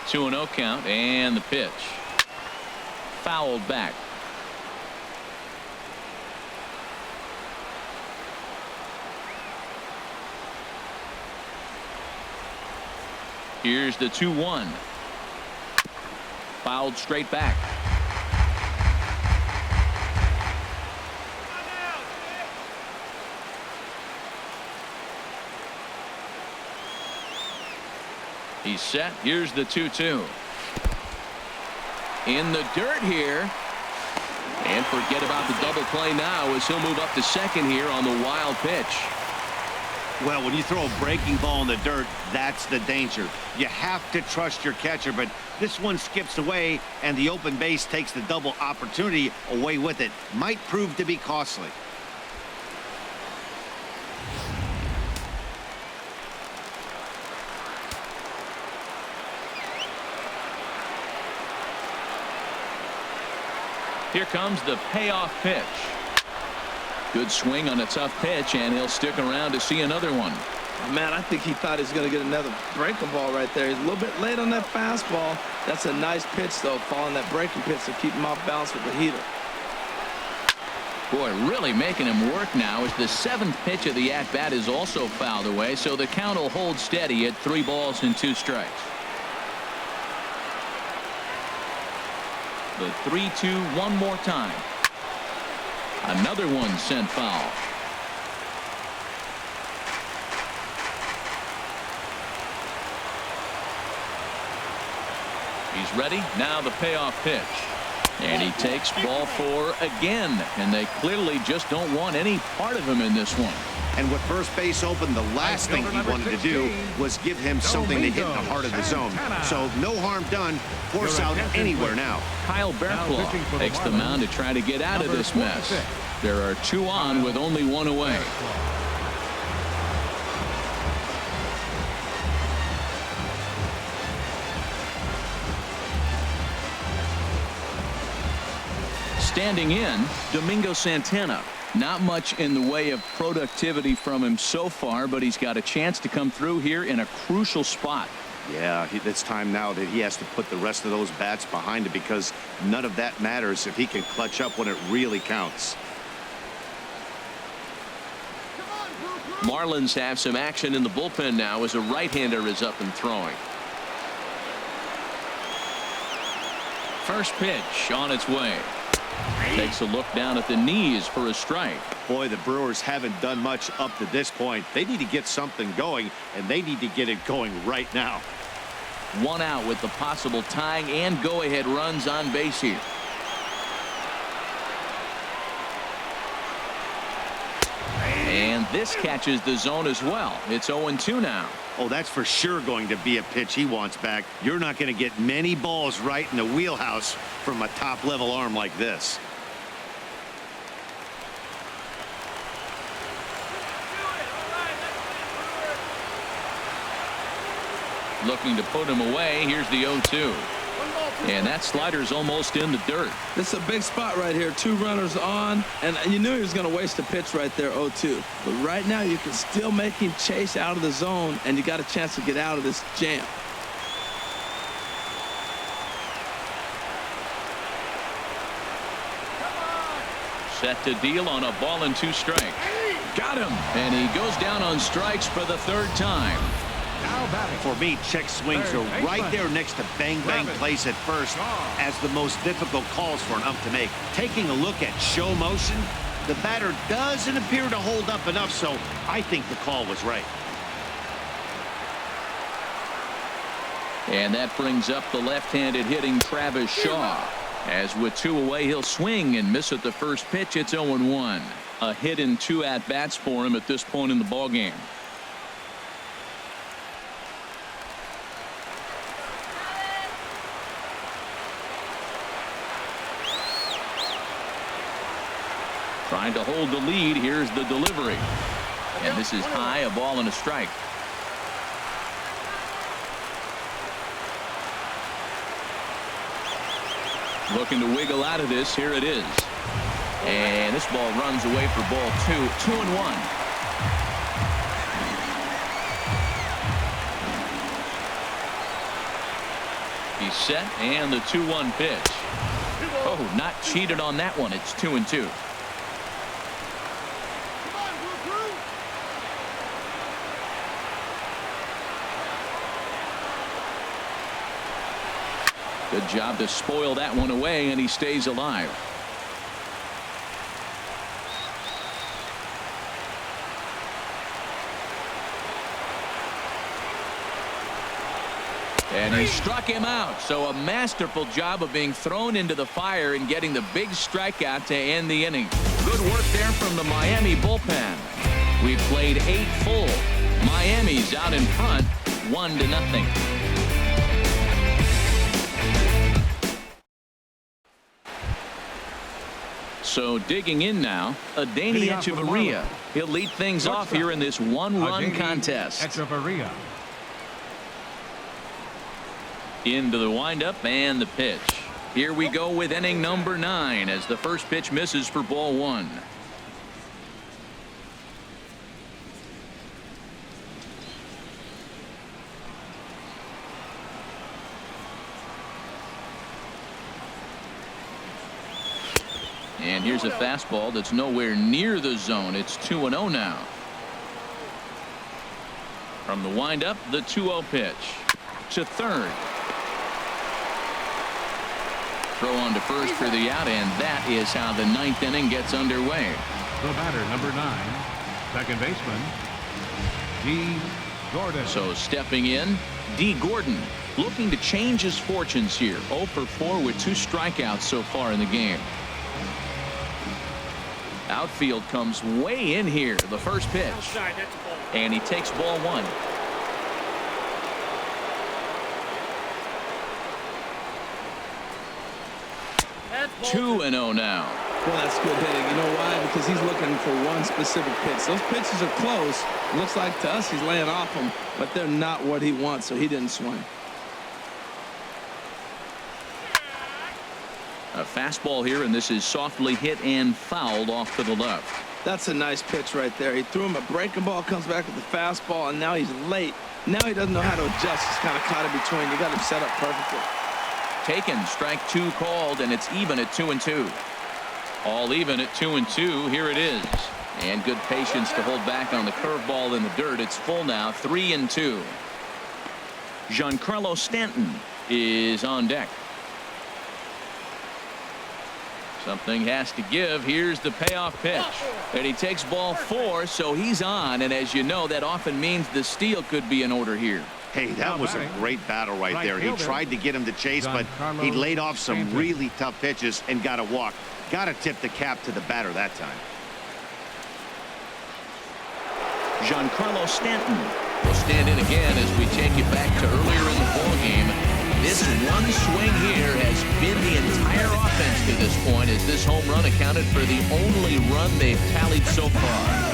Two and 0 count, and the pitch fouled back. Here's the 2-1. Fouled straight back. He's set. Here's the 2-2. In the dirt here. And forget about the double play now as he'll move up to second here on the wild pitch. Well, when you throw a breaking ball in the dirt, that's the danger. You have to trust your catcher, but this one skips away, and the open base takes the double opportunity away with it. Might prove to be costly. Here comes the payoff pitch. Good swing on a tough pitch, and he'll stick around to see another one. Oh, man, I think he thought he was going to get another breaking ball right there. He's a little bit late on that fastball. That's a nice pitch, though, following that breaking pitch to keep him off balance with the heater. Boy, really making him work now as the 7th pitch of the at-bat is also fouled away, so the count will hold steady at 3 balls and 2 strikes. The 3-2 one more time. Another one sent foul. He's ready. Now the payoff pitch. And he takes ball 4 again. And they clearly just don't want any part of him in this one. And with first base open, the last thing he wanted to do was give him something to hit in the heart of the zone. So no harm done. Force out anywhere now. Kyle Barraclough takes the mound to try to get out of this mess. There are 2 on with only 1 away. Standing in, Domingo Santana. Not much in the way of productivity from him so far, but he's got a chance to come through here in a crucial spot. Yeah, it's time now that he has to put the rest of those bats behind it, because none of that matters if he can clutch up when it really counts. Marlins have some action in the bullpen now as a right-hander is up and throwing. First pitch on its way. Takes a look down at the knees for a strike. Boy, the Brewers haven't done much up to this point. They need to get something going, and they need to get it going right now. 1 out with the possible tying and go-ahead runs on base here. This catches the zone as well. It's 0-2 now. Oh, that's for sure going to be a pitch he wants back. You're not going to get many balls right in the wheelhouse from a top-level arm like this. Looking to put him away. Here's the 0-2. And that slider's almost in the dirt. This is a big spot right here. 2 runners on, and you knew he was going to waste a pitch right there, 0-2. But right now you can still make him chase out of the zone, and you got a chance to get out of this jam. Set to deal on a ball and 2 strikes. Got him. And he goes down on strikes for the 3rd time. Now batting. For me, check swings are right there next to bang plays at first as the most difficult calls for an ump to make. Taking a look at show motion, the batter doesn't appear to hold up enough, so I think the call was right. And that brings up the left-handed hitting Travis Shaw. As with 2 away, he'll swing and miss at the first pitch. It's 0-1. A hit in 2 at-bats for him at this point in the ballgame. Trying to hold the lead. Here's the delivery. And this is high, a ball and a strike. Looking to wiggle out of this. Here it is. And this ball runs away for ball 2. 2-1. He's set, and the 2-1 pitch. Oh, not cheated on that one. It's 2-2. Good job to spoil that one away, and he stays alive. And he struck him out. So a masterful job of being thrown into the fire and getting the big strikeout to end the inning. Good work there from the Miami bullpen. We've played 8 full. Miami's out in front, 1-0. So digging in now, Adeiny Echeverria. He'll lead things off here in this 1-run contest. Echeverria. Into the windup and the pitch. Here we go with inning number 9 as the first pitch misses for ball 1. And here's a fastball that's nowhere near the zone. It's 2-0 now. From the windup, the 2-0 pitch to third. Throw on to first for the out, and that is how the 9th inning gets underway. The batter, number 9, second baseman, D. Gordon. So stepping in, D. Gordon, looking to change his fortunes here. 0 for 4 with 2 strikeouts so far in the game. Outfield comes way in here. The first pitch. And he takes ball 1. That's 2-0 now. Well, that's good hitting. You know why? Because he's looking for one specific pitch. Those pitches are close. Looks like to us he's laying off them, but they're not what he wants, so he didn't swing. A fastball here, and this is softly hit and fouled off to the left. That's a nice pitch right there. He threw him a breaking ball, comes back with the fastball, and now he's late. Now he doesn't know how to adjust. He's kind of caught in between. You got him set up perfectly. Taken, strike 2 called, and it's even at 2-2. All even at 2-2. Here it is. And good patience to hold back on the curveball in the dirt. It's full now, 3-2. Giancarlo Stanton is on deck. Something has to give. Here's the payoff pitch. And he takes ball 4, so he's on. And as you know, that often means the steal could be in order here. Hey, that was a great battle right there. He tried to get him to chase, but he laid off some really tough pitches and got a walk. Got to tip the cap to the batter that time. Giancarlo Stanton will stand in again as we take you back to earlier in the ball game. This one swing here has been the entire offense to this point, as this home run accounted for the only run they've tallied so far.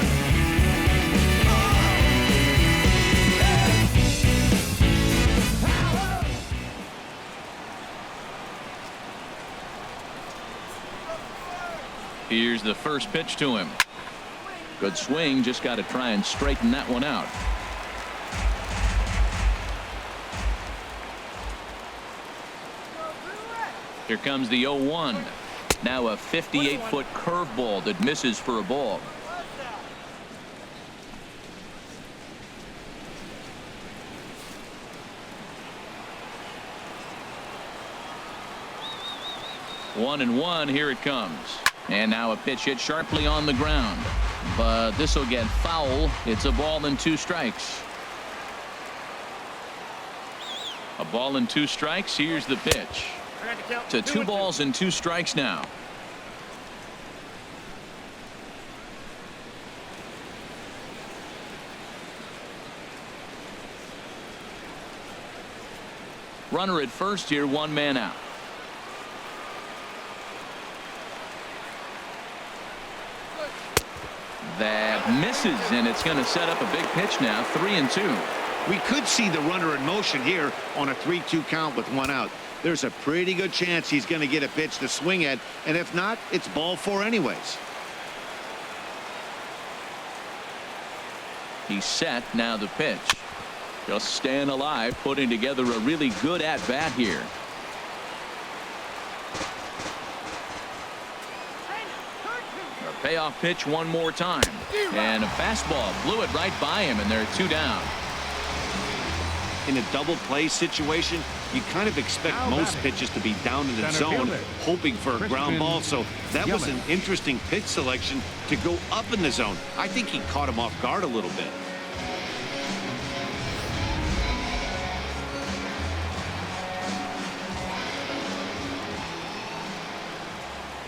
Here's the first pitch to him. Good swing, just got to try and straighten that one out. Here comes the 0-1. Now a 58-foot curveball that misses for a ball. One and one, here it comes. And now a pitch hit sharply on the ground. But this will get foul. It's a ball and 2 strikes. A ball and 2 strikes. Here's the pitch. To 2 balls and 2 strikes now. Runner at first here, 1 man out. That misses, and it's going to set up a big pitch now. 3-2. We could see the runner in motion here on a 3-2 count with 1 out. There's a pretty good chance he's going to get a pitch to swing at, and if not, it's ball 4 anyways. He's set. Now the pitch. Just staying alive, putting together a really good at-bat here. A payoff pitch one more time. And a fastball blew it right by him, and they're 2 down. In a double play situation, you kind of expect most pitches to be down in the zone, hoping for a ground ball. So that was an interesting pitch selection to go up in the zone. I think he caught him off guard a little bit.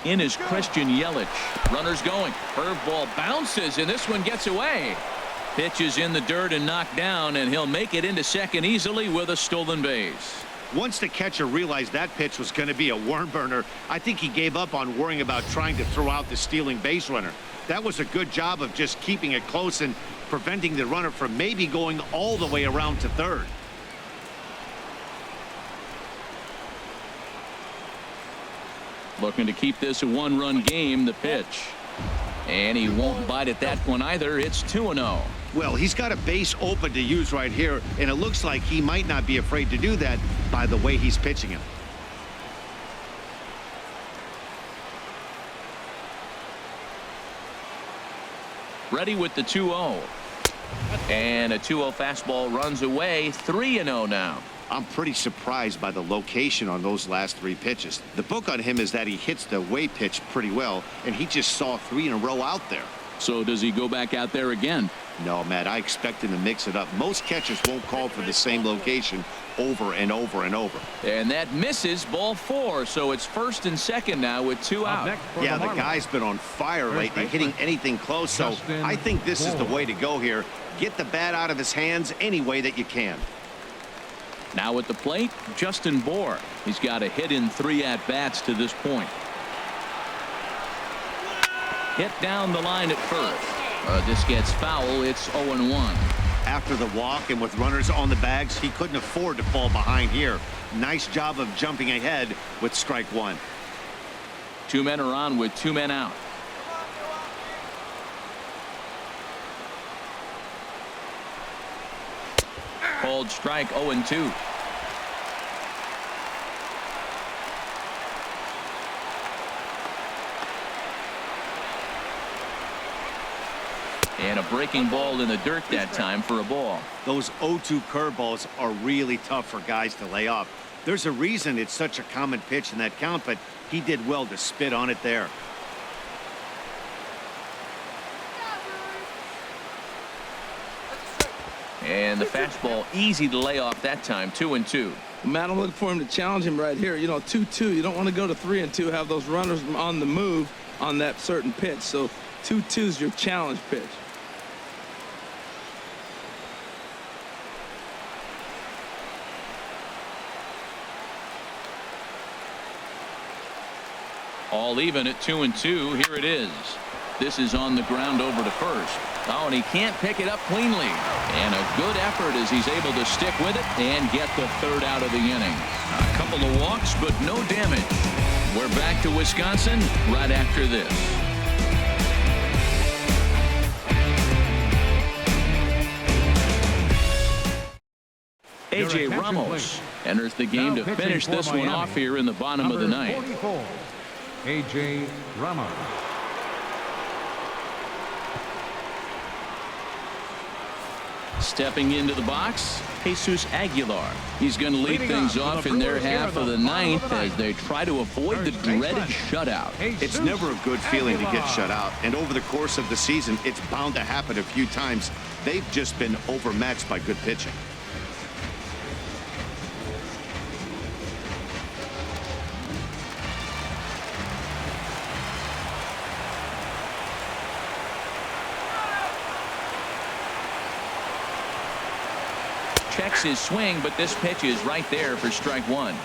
In is Christian Yelich. Runners going. Curveball bounces, and this one gets away. Pitch is in the dirt and knocked down, and he'll make it into second easily with a stolen base. Once the catcher realized that pitch was going to be a worm burner, I think he gave up on worrying about trying to throw out the stealing base runner. That was a good job of just keeping it close and preventing the runner from maybe going all the way around to third. Looking to keep this a 1-run game. The pitch. And he won't bite at that one either. It's 2-0. Well, he's got a base open to use right here, and it looks like he might not be afraid to do that by the way he's pitching him. Ready with the 2-0. And a 2-0 fastball runs away. 3-0 now. I'm pretty surprised by the location on those last 3 pitches. The book on him is that he hits the away pitch pretty well, and he just saw 3 in a row out there. So does he go back out there again? No, Matt, I expect him to mix it up. Most catchers won't call for the same location over and over and over. And that misses, ball 4. So it's first and second now with 2 out. Yeah, the guy's been on fire lately, hitting anything close. So I think this is the way to go here. Get the bat out of his hands any way that you can. Now at the plate, Justin Bour. He's got a hit in 3 at-bats to this point. Hit down the line at first. This gets foul. It's 0-1. After the walk and with runners on the bags, he couldn't afford to fall behind here. Nice job of jumping ahead with strike 1. 2 men are on with 2 men out. Called strike. 0-2. And a breaking ball in the dirt that time for a ball. Those 0-2 curveballs are really tough for guys to lay off. There's a reason it's such a common pitch in that count, but he did well to spit on it there. And the fastball easy to lay off that time. 2-2. Matt, I'm looking for him to challenge him right here. You know, 2-2. You don't want to go to 3-2, have those runners on the move on that certain pitch. So 2-2 is your challenge pitch. All even at 2-2. Here it is. This is on the ground over to first. Oh, and he can't pick it up cleanly. And a good effort as he's able to stick with it and get the third out of the inning. A couple of walks, but no damage. We're back to Wisconsin right after this. A.J. Ramos enters the game to finish this one off here in the bottom of the ninth. A.J. Ramos. Stepping into the box, Jesus Aguilar. He's going to lead things off in their half of the ninth as they try to avoid the dreaded shutout. It's never a good feeling to get shut out, and over the course of the season, it's bound to happen a few times. They've just been overmatched by good pitching. Checks his swing, but this pitch is right there for strike one.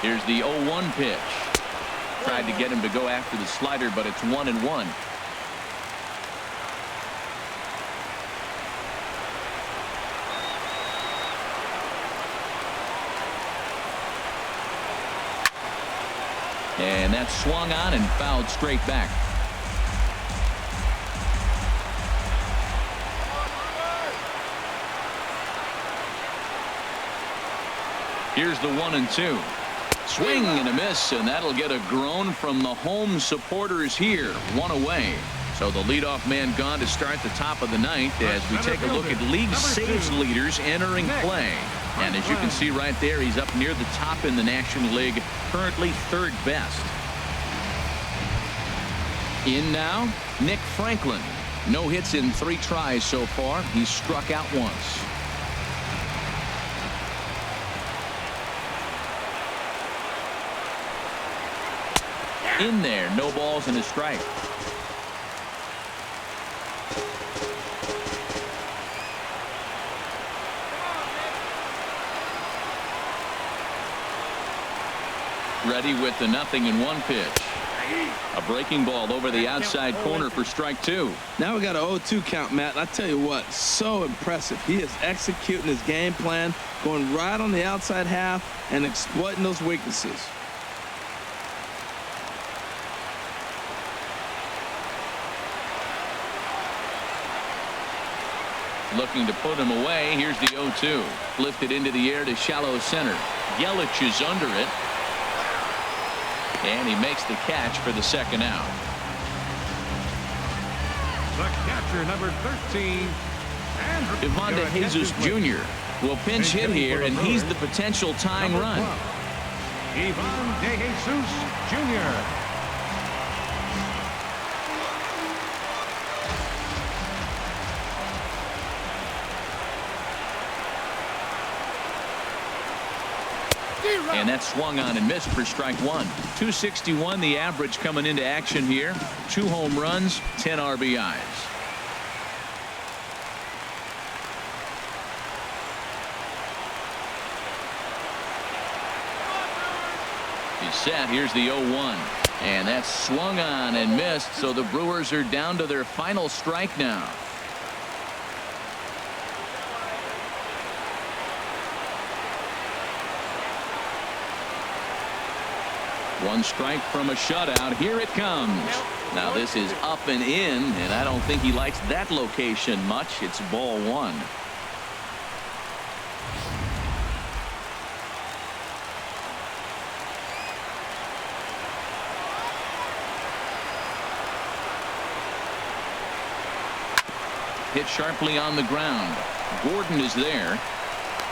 Here's the 0-1 pitch. Tried to get him to go after the slider, but it's 1-1. And that's swung on and fouled straight back. Here's the 1-2. Swing and a miss, and that'll get a groan from the home supporters here. One away. So the leadoff man gone to start the top of the ninth as we take a look at league saves leaders entering play. And as you can see right there, he's up near the top in the National League, currently third best. In now, Nick Franklin. No hits in 3 tries so far. He's struck out once. In there, no balls and a strike. Ready with the 0-1 pitch. A breaking ball over the outside corner for strike 2. Now we got an 0-2 count, Matt. I tell you what, so impressive. He is executing his game plan, going right on the outside half and exploiting those weaknesses. Looking to put him away. Here's the 0-2. Lifted into the air to shallow center. Yelich is under it. And he makes the catch for the second out. The catcher, number 13. Devon DeJesus Jr. will pinch hit here, and he's the potential tying run. Devon DeJesus Jr. And that swung on and missed for strike 1. 261 the average coming into action here. 2 home runs, 10 RBIs. He's set. Here's the 0-1. And that's swung on and missed, so the Brewers are down to their final strike now. One strike from a shutout. Here it comes. Now this is up and in, and I don't think he likes that location much. It's ball 1. Hit sharply on the ground. Gordon is there.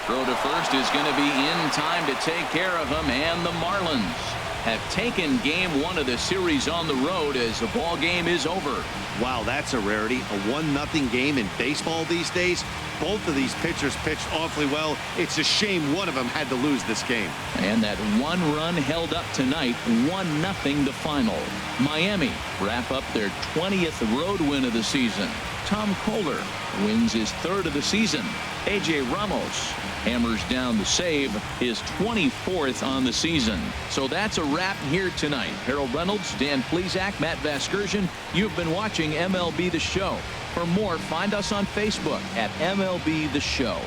Throw to first is going to be in time to take care of him, and the Marlins have taken game 1 of the series on the road as the ball game is over. Wow, that's a rarity. A 1-0 game in baseball these days. Both of these pitchers pitched awfully well. It's a shame one of them had to lose this game. And that 1 run held up tonight. 1-0 the final. Miami wrap up their 20th road win of the season. Tom Kohler wins his 3rd of the season. A.J. Ramos hammers down the save, his 24th on the season. So that's a wrap here tonight. Harold Reynolds, Dan Plesac, Matt Vasgersian. You've been watching MLB The Show. For more, find us on Facebook at MLB The Show.